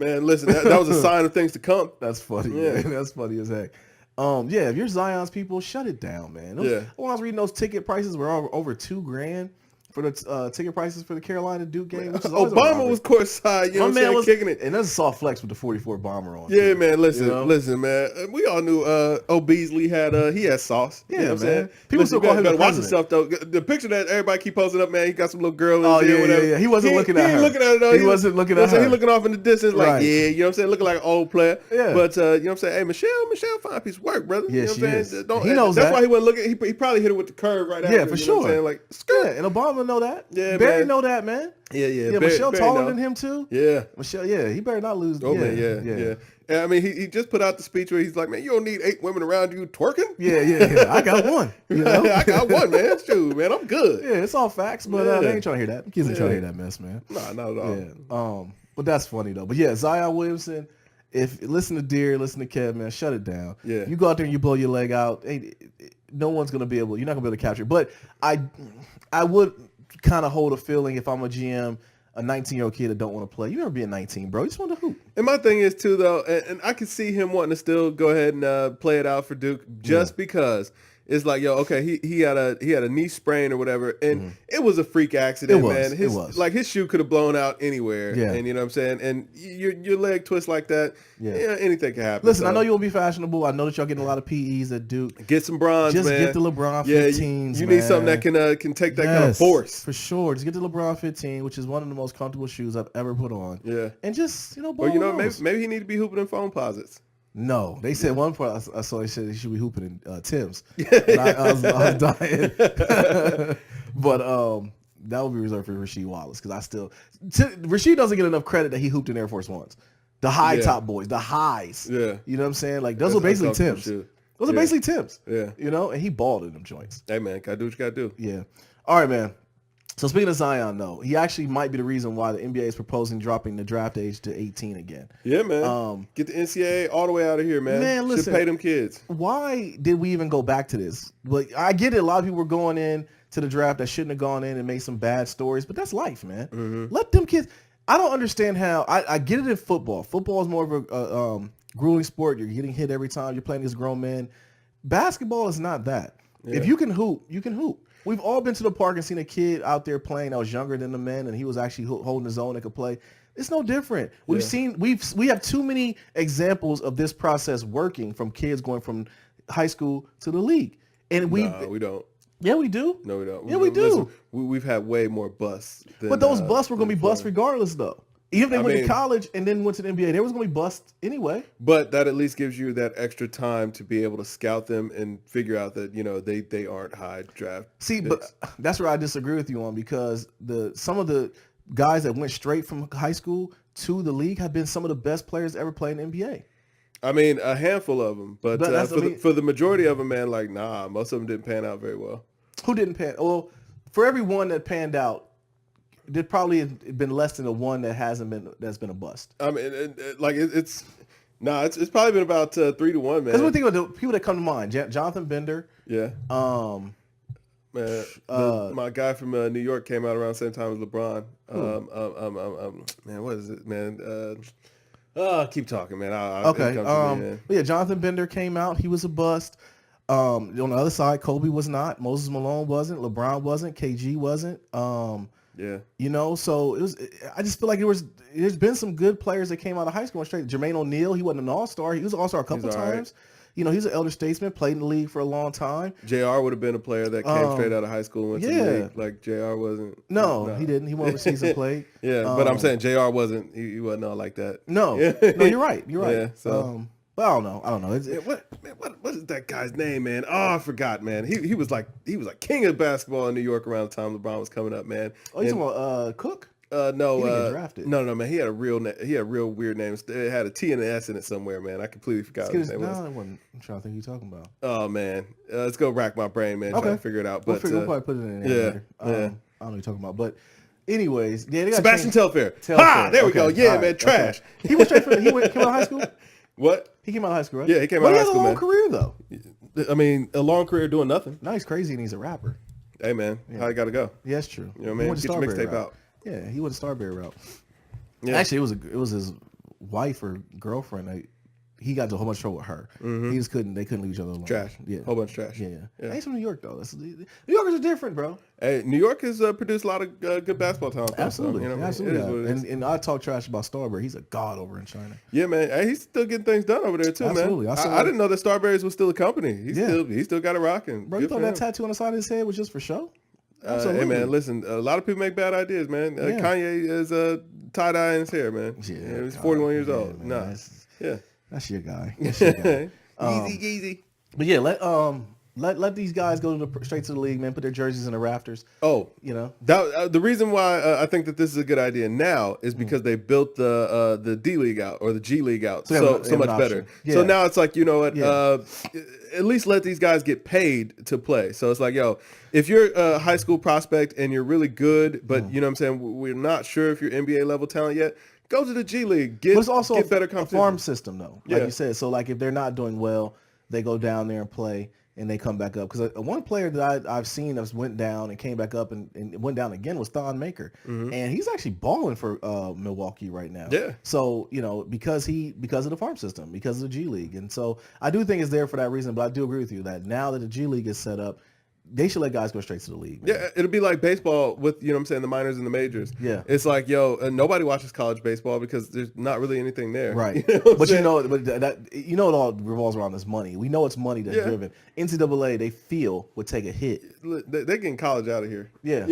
man, listen, that was a sign of things to come. That's funny. Yeah. Man. That's funny as heck. Yeah, if you're Zion's people, shut it down, man. When I was reading those ticket prices were over $2,000 for the ticket prices for the Carolina Duke game. Which is Obama was courtside, you know what I'm saying, kicking it. And that's a soft flex with the 44 bomber on. Yeah, too. Man, listen, man. We all knew Beasley he had sauce. Yeah, you know what I'm man. saying? People still call him the watch yourself, though. The picture that everybody keep posting up, man, he got some little girl in there, whatever. Yeah. He wasn't looking at her. He ain't looking at her, though. He wasn't looking at her. He looking off in the distance like, yeah, you know what I'm saying, looking like an old player. Yeah. But, you know what I'm saying, hey, Michelle, fine piece of work, brother. Yeah, you know she what I'm is. saying? He knows that's that. why he wasn't looking. He probably hit her with the curve right after. Yeah, for sure. You know what I'm saying? Like, skirt. Yeah, and Obama know that. Yeah, Barry man. know that, man. Yeah. Michelle taller than him too. Yeah. Michelle, he better not lose. Oh, man, yeah. And I mean, he just put out the speech where he's like, man, you don't need 8 women around you twerking. Yeah. I got one. You know? I got one, man. Shoot, man, I'm good. Yeah, it's all facts, but they ain't trying to hear that. Kids ain't trying to hear that mess, man. Nah, not at all. Yeah. But that's funny though. But yeah, Zion Williamson. If listen to Deere, listen to Kev, man, shut it down. Yeah. You go out there and you blow your leg out. No one's gonna be able. You're not gonna be able to capture it. But I would kind of hold a feeling if I'm a GM, a 19-year-old kid that don't want to play. You never being 19, bro. You just want to hoop. And my thing is too, though, and I can see him wanting to still go ahead and play it out for Duke just because. It's like, yo, okay, he had a knee sprain or whatever, and it was a freak accident, man. It was. Like his shoe could have blown out anywhere, and you know what I'm saying. And your leg twist like that, anything can happen. Listen, I know you'll be fashionable. I know that y'all getting a lot of PEs at Duke. Get some bronze, just man. Get the LeBron 15s. You need something that can take that kind of force for sure. Just get the LeBron 15, which is one of the most comfortable shoes I've ever put on. Yeah, and just or maybe he need to be hooping in phone posits. No, they said one part. I saw they said he should be hooping in Tim's. I was dying, but that would be reserved for Rasheed Wallace because Rasheed doesn't get enough credit that he hooped in Air Force Ones, the high top boys, the highs. Yeah, you know what I'm saying? Like those are basically Tim's. Those are basically Tim's. Yeah, you know, and he balled in them joints. Hey man, gotta do what you gotta do. Yeah. All right, man. So speaking of Zion, though, he actually might be the reason why the NBA is proposing dropping the draft age to 18 again. Yeah, man. Get the NCAA all the way out of here, man. Man, listen. Should pay them kids. Why did we even go back to this? Like, I get it. A lot of people were going in to the draft that shouldn't have gone in and made some bad stories, but that's life, man. Mm-hmm. Let them kids. I don't understand how. I get it in football. Football is more of a grueling sport. You're getting hit every time. You're playing against grown men. Basketball is not that. Yeah. If you can hoop, you can hoop. We've all been to the park and seen a kid out there playing that was younger than the men, and he was actually holding his own and could play. It's no different. We have too many examples of this process working from kids going from high school to the league, and we don't. Yeah, we do. No, we don't. Yeah, we do. Listen, we've had way more busts. But those busts were going to be busts regardless, though. Even if they went to college and then went to the NBA, they was going to be bust anyway. But that at least gives you that extra time to be able to scout them and figure out that, they aren't high draft picks. But that's where I disagree with you on because some of the guys that went straight from high school to the league have been some of the best players ever played in the NBA. I mean, a handful of them. But for the majority of them, man, like, nah, most of them didn't pan out very well. Who didn't pan? Well, for every one that panned out, there'd probably have been less than the one that's been a bust. I mean, it's probably been about 3-1, man. Because we think about the people that come to mind: Jonathan Bender. Yeah. Man, my guy from New York came out around the same time as LeBron. Man, what is it, man? Keep talking, man. Okay. But yeah, Jonathan Bender came out. He was a bust. On the other side, Kobe was not. Moses Malone wasn't. LeBron wasn't. KG wasn't. Yeah. So it was. I just feel like there's been some good players that came out of high school and straight. Jermaine O'Neal, he wasn't an all-star. He was an all-star a couple times. Right. He's an elder statesman, played in the league for a long time. JR would have been a player that came straight out of high school and went to the league. Like JR wasn't. No, he didn't. He won overseas and played. Yeah, but I'm saying JR wasn't. He wasn't all like that. No, no, you're right. You're right. Yeah, so. But I don't know. What is that guy's name, man? Oh, I forgot, man. He was like king of basketball in New York around the time LeBron was coming up, man. Oh, you talking about Cook? No, he didn't get drafted. No, man. He had a real weird name. It had a T and an S in it somewhere, man. I completely forgot what his name was. I'm trying to think who you're talking about. Oh man, let's go rack my brain, man. Okay. Try to figure it out. But we'll probably put it in there. Yeah. I don't know what you're talking about, but. Anyways, they got Sebastian Telfair. There we go. Yeah, man. Trash. Okay. He went straight from. Came out of high school. What? He came out of high school, right? Yeah, he came out of high school, man. He has a long career, though. I mean, a long career doing nothing. Now he's crazy and he's a rapper. Hey, man. Yeah. How you got to go? Yeah, that's true. You know what I mean? Get your mixtape out. Yeah, he went the Starberry route. Yeah. Actually, it was his wife or girlfriend. He got into a whole bunch of trouble with her. Mm-hmm. They couldn't leave each other alone. Trash. Yeah. Whole bunch of trash. Yeah. He's from New York, though. New Yorkers are different, bro. Hey, New York has produced a lot of good basketball talent. Absolutely. So, absolutely. And I talk trash about Starberry. He's a god over in China. Yeah, man. Hey, he's still getting things done over there, too, absolutely. man. I didn't know that Starberries was still a company. He still got it rocking. Bro, you thought that tattoo on the side of his head was just for show? Hey, man, listen. A lot of people make bad ideas, man. Kanye is tie-dye in his hair, man. Yeah, he's 41 years old. Man, Yeah. That's your guy. Easy. But yeah, let these guys go straight to the league, man. Put their jerseys in the rafters. Oh, the reason why I think that this is a good idea now is because they built the D League out or the G League out so much better. Yeah. So now it's like, you know what? Yeah. At least let these guys get paid to play. So it's like, yo, if you're a high school prospect and you're really good, but you know what I'm saying, we're not sure if you're NBA level talent yet. Go to the G League. But it's also better a farm system, though, like you said. So, like, if they're not doing well, they go down there and play. and they come back up. Because one player that I've seen that's went down and came back up and went down again was Thon Maker, and he's actually balling for Milwaukee right now. Yeah. So because of the farm system, because of the G League, and so I do think it's there for that reason. But I do agree with you that now that the G League is set up, they should let guys go straight to the league. Man. Yeah, it'll be like baseball with, the minors and the majors. Yeah. It's like, nobody watches college baseball because there's not really anything there. Right. But it all revolves around this money. We know it's money that's driven. NCAA, they feel, would take a hit. They're getting college out of here. Yeah.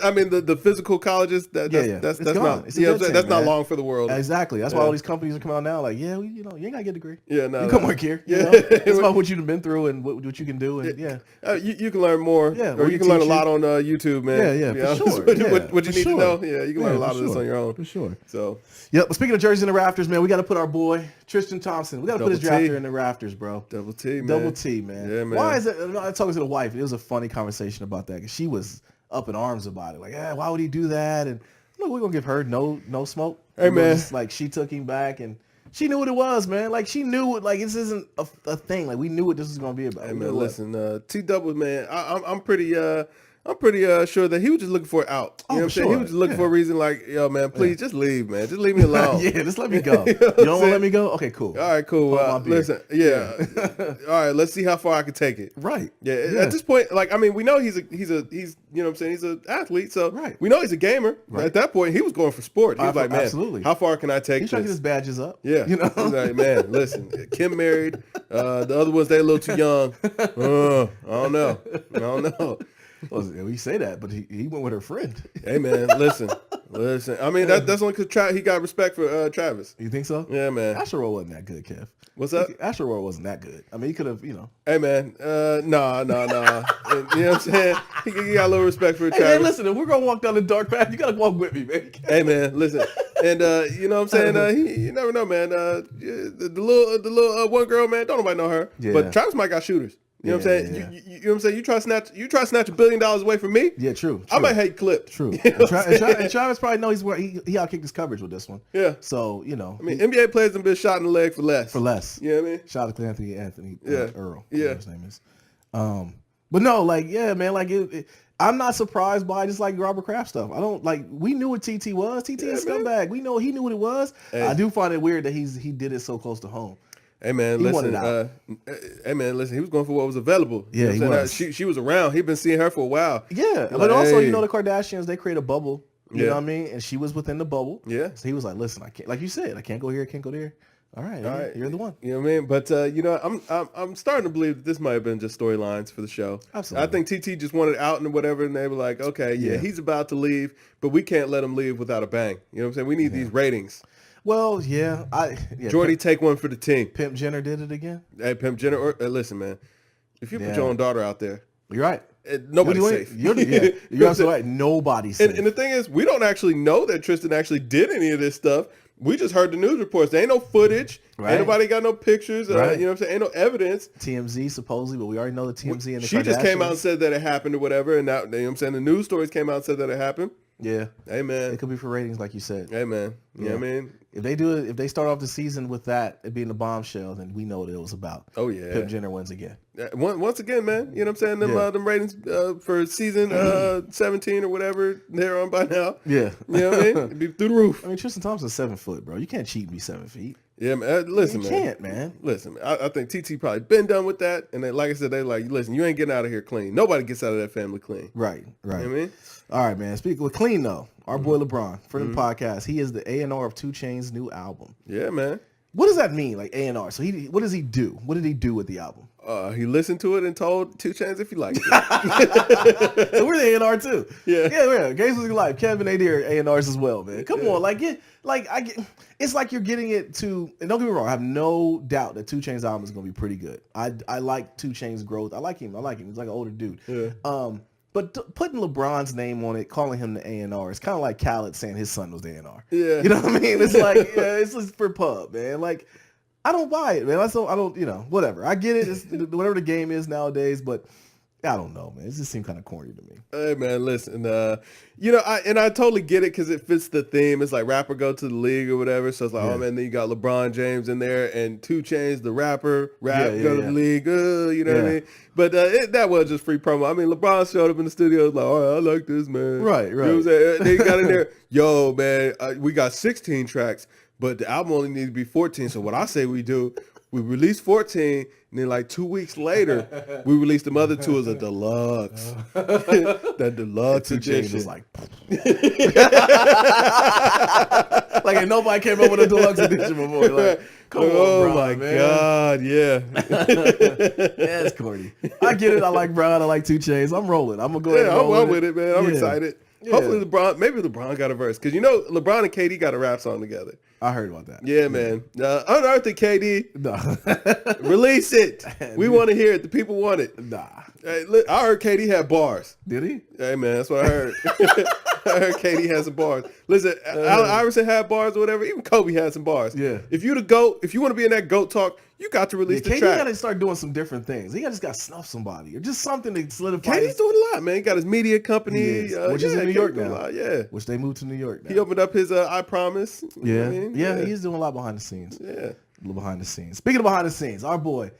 I mean, the physical colleges, that's not long for the world. Exactly. That's why all these companies are coming out now like, you ain't got to get a degree. Yeah, no. You come work here. Yeah. It's about what you've been through and what you can do. And you can learn more. Yeah. Or you can learn a lot on YouTube, man. Yeah, for sure. What you need to know. Yeah, you can learn a lot of this on your own. For sure. So. Yep. But speaking of jerseys in the rafters, man, we got to put our boy Tristan Thompson. We got to put his drafter in the rafters, bro. Double T, man. Double T, man. Yeah, man. Why is it? I was talking to the wife. It was a funny conversation about that because she was up in arms about it. Like, why would he do that? And we're gonna give her no smoke. Hey, man. Like she took him back and she knew what it was, man. Like she knew it. Like this isn't a thing. Like we knew what this was gonna be about. Hey, man, listen, T Double, man. I'm pretty sure that he was just looking for it out. You know what I'm saying? He was just looking for a reason like, yo, man, please just leave, man. Just leave me alone. Just let me go. You don't want to let me go? Okay, cool. All right, cool. Listen, all right, let's see how far I can take it. Right. Yeah. At this point, like, I mean, we know he's you know what I'm saying? He's an athlete, so we know he's a gamer. Right. At that point, he was going for sport. He was like, man, absolutely. How far can I take He's trying to get his badges up. Yeah. He's like, man, listen, Kim married. The other ones, they're a little too young. I don't know. Well, we say that, but he went with her friend. Hey, man, listen. I mean, that's only because he got respect for Travis. You think so? Yeah, man. Astroworld wasn't that good, Kev. What's up? Astroworld wasn't that good. I mean, he could have, Hey, man. No. You know what I'm saying? He got a little respect for Travis. Hey, man, listen, if we're going to walk down the dark path, you got to walk with me, man. Hey, man, listen. And, you know what I'm saying? You never know, man. The little one girl, man, don't nobody know her. Yeah. But Travis might got shooters. You know what I'm saying? Yeah. You know what I'm saying? You try to snatch $1 billion away from me? Yeah, true. I might hate clipped. True. And Travis probably knows he outkicked his coverage with this one. Yeah. So, I mean, NBA players have been shot in the leg for less. You know what I mean? Shout out to Anthony Earl. Yeah. His name is. But no, like, yeah, man, like I'm not surprised by just like Robert Kraft stuff. I don't we knew what TT was. TT is a scumbag. We know he knew what it was. Hey. I do find it weird that he did it so close to home. Hey man, listen. He was going for what was available. Yeah, he was. She was around. He'd been seeing her for a while. Yeah, but also, the Kardashians, they create a bubble. You know what I mean? And she was within the bubble. Yeah. So he was like, "Listen, I can't." Like you said, I can't go here. I can't go there. All right, you're the one. You know what I mean? But I'm starting to believe that this might have been just storylines for the show. Absolutely. I think TT just wanted out and whatever, and they were like, okay, he's about to leave, but we can't let him leave without a bang. You know what I'm saying? We need these ratings. Well, yeah. Jordy, take one for the team. Pimp Jenner did it again. Hey, Pimp Jenner. Listen, man. If you put your own daughter out there, you're right. Nobody's safe. You're absolutely right. Nobody's safe. And the thing is, we don't actually know that Tristan actually did any of this stuff. We just heard the news reports. There ain't no footage. Right. Ain't nobody got no pictures. Right. You know what I'm saying? Ain't no evidence. TMZ supposedly, but we already know the TMZ and the She just came out and said that it happened or whatever. And now, you know what I'm saying? The news stories came out and said that it happened. Yeah. Hey, man. It could be for ratings, like you said. Hey, man. You know what I mean? If they do it, if they start off the season with that, it being a bombshell, then we know what it was about. Oh, yeah. Pimp Jenner wins again. Once again, man. You know what I'm saying? Them ratings for season 17 or whatever they're on by now. Yeah. You know what I mean? It'd be through the roof. I mean, Tristan Thompson's 7 foot, bro. You can't cheat and be 7 feet. Yeah, man. Listen, man. You can't, man. Listen, man. I think TT probably been done with that. And like I said, they like, listen, you ain't getting out of here clean. Nobody gets out of that family clean. Right. You know what I mean? All right, man. Speaking of clean, though, our boy Lebron, for the podcast, he is the A&R of 2 Chainz's new album. Yeah, man. What does that mean, like A&R? So what does he do? What did he do with the album? He listened to it and told 2 Chainz if he liked it. So we're the A&R too. Yeah. Yeah. GamesMusicLyfe, Kevin AD are A&Rs as well, man. Come on, it's like you're getting it to, and don't get me wrong, I have no doubt that 2 Chainz's album is going to be pretty good. I like 2 Chainz's growth. I like him. He's like an older dude. Yeah. But putting LeBron's name on it, calling him the A&R, it's kind of like Khaled saying his son was the A&R. Yeah. You know what I mean? It's like, it's just for pub, man. Like, I don't buy it, man. I don't, whatever. I get it. It's whatever the game is nowadays, but I don't know, man. It just seemed kind of corny to me. Hey man, listen, I totally get it because it fits the theme. It's like rapper go to the league or whatever. So it's like, oh man, then you got LeBron James in there and 2 Chainz, the rapper, go to the league. You know what I mean? But that was just free promo. I mean, LeBron showed up in the studio, like, all right, I like this, man. Right. You know what I'm saying? They got in there, yo, man, we got 16 tracks, but the album only needs to be 14. So what I say we do, we release 14, and then like 2 weeks later, we released the other 2 as a deluxe. That deluxe edition was like, like ain't nobody came up with a deluxe edition before. Like, come on, bro, my man. God, yeah. Yeah, it's corny. I get it. I like Brown. I like 2 Chainz. I'm rolling. I'm gonna go ahead and roll I'm with it, man. I'm excited. Yeah. Hopefully LeBron got a verse. Because LeBron and KD got a rap song together. I heard about that. Yeah, man. Unearth it, KD. No. Release it. We want to hear it. The people want it. Nah. Hey, look, I heard KD had bars. Did he? Hey, man, that's what I heard. I heard KD had some bars. Listen, Allen Iverson had bars or whatever. Even Kobe had some bars. Yeah. If you the GOAT, if you want to be in that GOAT talk, you got to release the KD track. got to start doing some different things. He just got to snuff somebody or just something to solidify. KD's doing a lot, man. He got his media company, which is in New York now. Which they moved to New York now. He opened up his I Promise. You know what I mean? Yeah, he's doing a lot behind the scenes. Yeah. A little behind the scenes. Speaking of behind the scenes, our boy,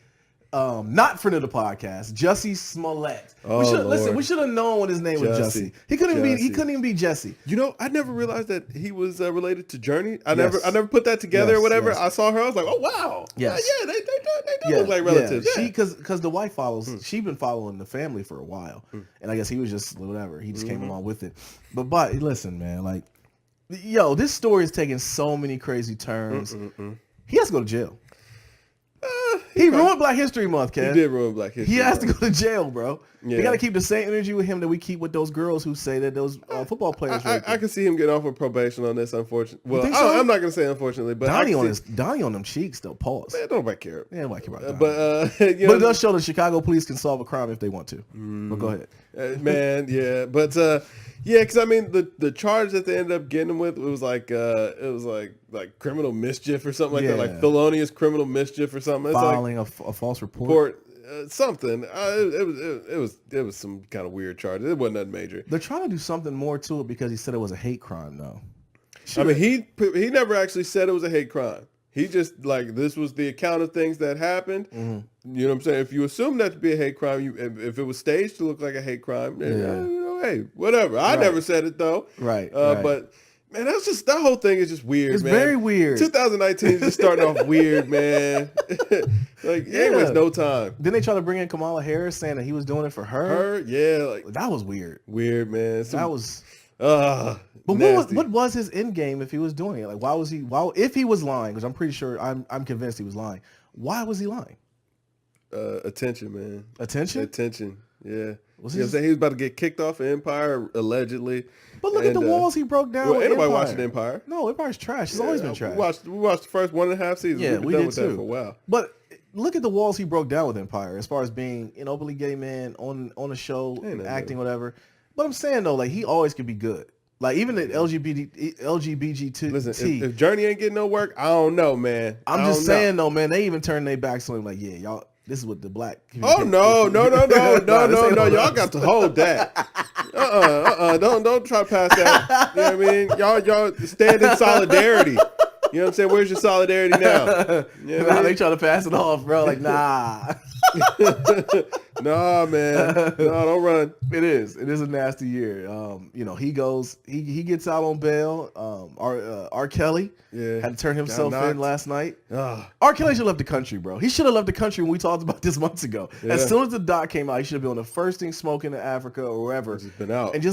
not friend of the podcast, Jusse Smollett. We should have known what his name was Jusse. He couldn't even be Jesse. I never realized that he was related to Journey. I never put that together or whatever. Yes. I saw her, I was like, oh wow. Yes. Yeah, they do look like relatives. Yeah. Because the wife follows, she's been following the family for a while. And I guess he was just whatever. He just came along with it. But listen, man, like, yo, this story is taking so many crazy turns. He has to go to jail. He ruined Black History Month, Kev. He did ruin Black History He has Month. to go to jail, bro. Yeah. We got to keep the same energy with him that we keep with those girls who say that those football players. I can see him getting off with probation on this, unfortunately. Well, so? I'm not going to say unfortunately, but Donnie on them cheeks, though. Pause. Man, don't nobody care. Yeah, nobody care about that. But it does show that Chicago police can solve a crime if they want to. But go ahead. Man, yeah. But yeah, because I mean the charge that they ended up getting him with was like criminal mischief or something like that, like felonious criminal mischief or something. It's filing a false report. Something. It was some kind of weird charge. It wasn't nothing major. They're trying to do something more to it because he said it was a hate crime, though. I mean, he never actually said it was a hate crime. He just like this was the account of things that happened. You know what I'm saying? If you assume that to be a hate crime, if it was staged to look like a hate crime, hey, whatever. I never said it though. Right. But man, that whole thing is just weird. It's man. very weird. 2019 is just starting off weird, man. Like it ain't waste no time. Then they try to bring in Kamala Harris saying that he was doing it for her. Like that was weird. Weird, man. That was. But what was his end game if he was doing it? Like, why was he? If he was lying, because I'm pretty sure I'm convinced he was lying. Why was he lying? Attention, man. Attention. Yeah. He was about to get kicked off of Empire allegedly. But look at the walls he broke down. Ain't nobody watching Empire. No, Empire's trash. It's always been trash. We watched the first 1.5 seasons. Yeah, we did too. That for a while. But look at the walls he broke down with Empire, as far as being an openly gay man on a show, acting, whatever. But I'm saying though, like he always could be good. Like even the LGBT. Listen, if Journey ain't getting no work, I don't know, man. I'm just saying though, man. They even turned their backs on him. Like, yeah, y'all. This is what the black. Oh no! Y'all got to hold that. Don't try to pass that. You know what I mean? Y'all stand in solidarity. You know what I'm saying? Where's your solidarity now? You know they try to pass it off, bro. Like, nah. Nah, man. No, don't run. It is a nasty year. He gets out on bail. R. Kelly had to turn himself in last night. R. Kelly should have left the country, bro. He should have left the country when we talked about this months ago. Yeah. As soon as the doc came out, he should have been on the first thing smoking in Africa or wherever. Just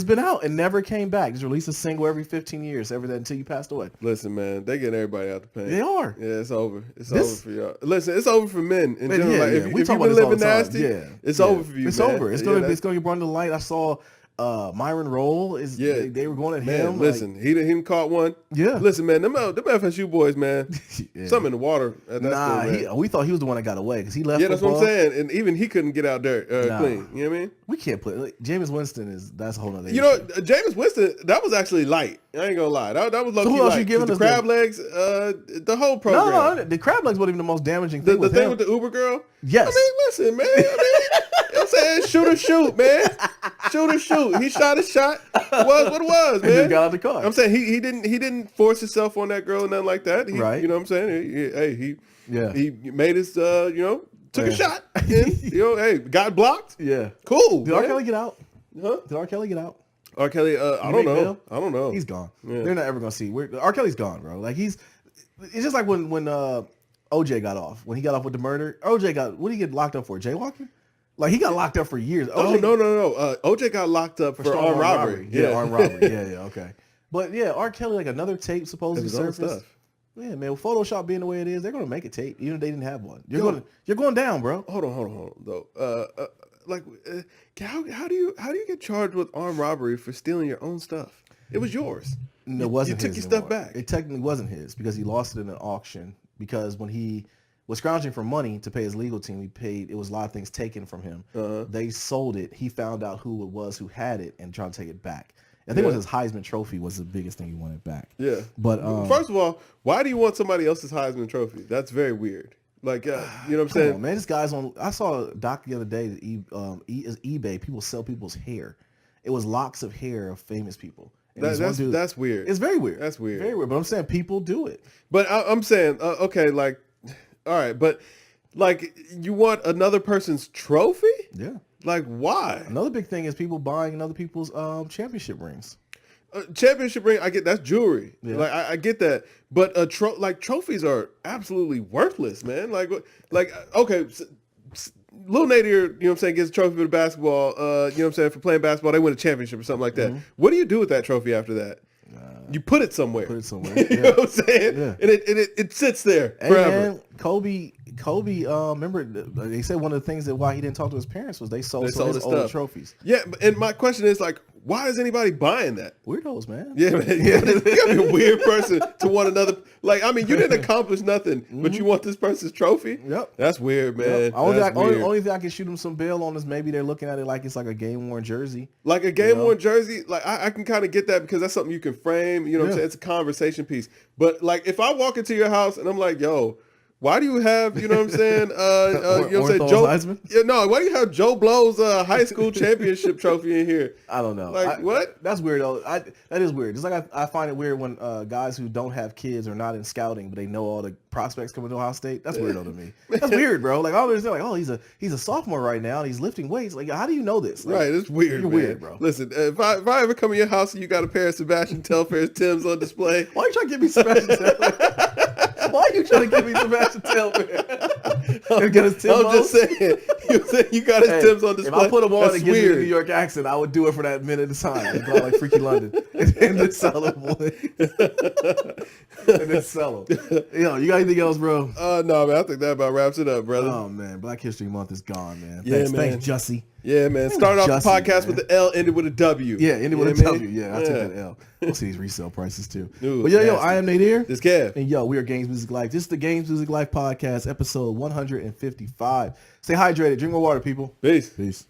been out and never came back. Just released a single every 15 years, until you passed away. Listen, man, they getting everybody out the paint. They are. Yeah, it's over. It's over for y'all. Listen, it's over for men in general. Yeah, if you've been living nasty, it's over for you. It's man. over. It's gonna get brought to light. I saw Myron Roll they were going at him. Listen, he didn't caught one. Yeah. Listen, man, them FSU boys, man. Something in the water at that school, we thought he was the one that got away because he left. Yeah, that's what I'm saying. And even he couldn't get out there clean. You know what I mean? We can't play. Jameis Winston that's a whole nother. Jameis Winston, that was actually light. I ain't gonna lie. That was low So key. who else like, you giving the us crab legs? The whole program. No, the crab legs wasn't even the most damaging thing. The thing with the Uber girl. Yes. I mean, listen, man. You know what I'm saying, shoot or shoot, man. Shoot or shoot. He shot his shot. It was what it was, man. He just got out the car. I'm saying he didn't force himself on that girl or nothing like that. Right. You know what I'm saying? He made his took a shot. And, hey, got blocked. Yeah. Cool. Did R. Kelly get out? Huh? Did R. Kelly get out? R. Kelly, I don't know. I don't know. He's gone. Yeah. They're not ever gonna see. R. Kelly's gone, bro. Like it's just like when OJ got off. When he got off with the murder, OJ what did he get locked up for? Jaywalking? Like he got locked up for years. OJ, no. OJ got locked up for armed robbery. Yeah, armed robbery. Yeah, okay. But yeah, R. Kelly, like another tape supposedly surfaced. Stuff. Yeah, man. With Photoshop being the way it is, they're gonna make a tape, even if they didn't have one. You're going down, bro. Hold on, though. How do you get charged with armed robbery for stealing your own stuff? It was yours. No, it wasn't. You took his your anymore. stuff back. It technically wasn't his because he lost it in an auction. Because when he was scrounging for money to pay his legal team, it was a lot of things taken from him. They sold it. He found out who it was who had it and tried to take it back. I think it was his Heisman Trophy was the biggest thing he wanted back. Yeah. But first of all, why do you want somebody else's Heisman Trophy? That's very weird. Like, you know what I'm saying? On, man, this guy's on. I saw a doc the other day that eBay. People sell people's hair. It was locks of hair of famous people. That's weird. It's very weird. That's weird. Very weird. But I'm saying people do it. But I'm saying, okay, like, all right, but like, you want another person's trophy? Yeah. Like, why? Another big thing is people buying other people's championship rings. Championship ring, I get that's jewelry. Yeah. Like I get that, but trophies are absolutely worthless, man. Like okay, Lil Nate here, you know what I'm saying, gets a trophy for the basketball. You know what I'm saying, for playing basketball, they win a championship or something like that. What do you do with that trophy after that? You put it somewhere. Yeah. You know what I'm saying? Yeah. And it sits there forever. And Kobe, remember they said one of the things that why he didn't talk to his parents was they sold his old trophies. Yeah, and my question is like, why is anybody buying that? Weirdos, man. Yeah, man. You gotta be a weird person to want another. Like, I mean, you didn't accomplish nothing, but you want this person's trophy? Yep. That's weird, man. Yep. Only thing I can shoot them some bail on is maybe they're looking at it like it's like a game-worn jersey. Like a game-worn jersey? Like, I can kind of get that because that's something you can frame. You know what I'm saying? It's a conversation piece. But, like, if I walk into your house and I'm like, yo, why do you have, you know what I'm saying, you know what I'm saying, Joe Heisman? Yeah, no, why do you have Joe Blow's high school championship trophy in here? I don't know. Like, what? That's weird, though. That is weird. Just like I find it weird when guys who don't have kids are not in scouting, but they know all the prospects coming to Ohio State. That's weirdo to me. That's weird, bro. Like, I don't understand. Like, oh, he's a sophomore right now, and he's lifting weights. Like, how do you know this? Like, right, it's weird, You're man. weird, bro. Listen, if I ever come in your house and you got a pair of Sebastian Telfair's Timbs on display. Why are you trying to give me Sebastian Telfair? Why are you trying to give me Sebastian Telfair? Get his Timbs I'm just saying. You got his Timbs on display. If I put him on That's and give me a weird. New York accent, I would do it for that minute of time. It's like Freaky London. And then sell them, boy. And then sell them. Yo, you got anything else, bro? No, man. I think that about wraps it up, brother. Oh, man. Black History Month is gone, man. Yeah, Thanks, man. Jusse. Yeah, man. Started off the Jussie, podcast man. with the L, ended with a W. Yeah, ended with a what I W. mean? Yeah, I took that L. We'll see these resale prices, too. Ooh, but yo, nasty. I am Nate here. This Kev. And yo, we are Games Music Life. This is the Games Music Life podcast, episode 155. Stay hydrated. Drink more water, people. Peace. Peace.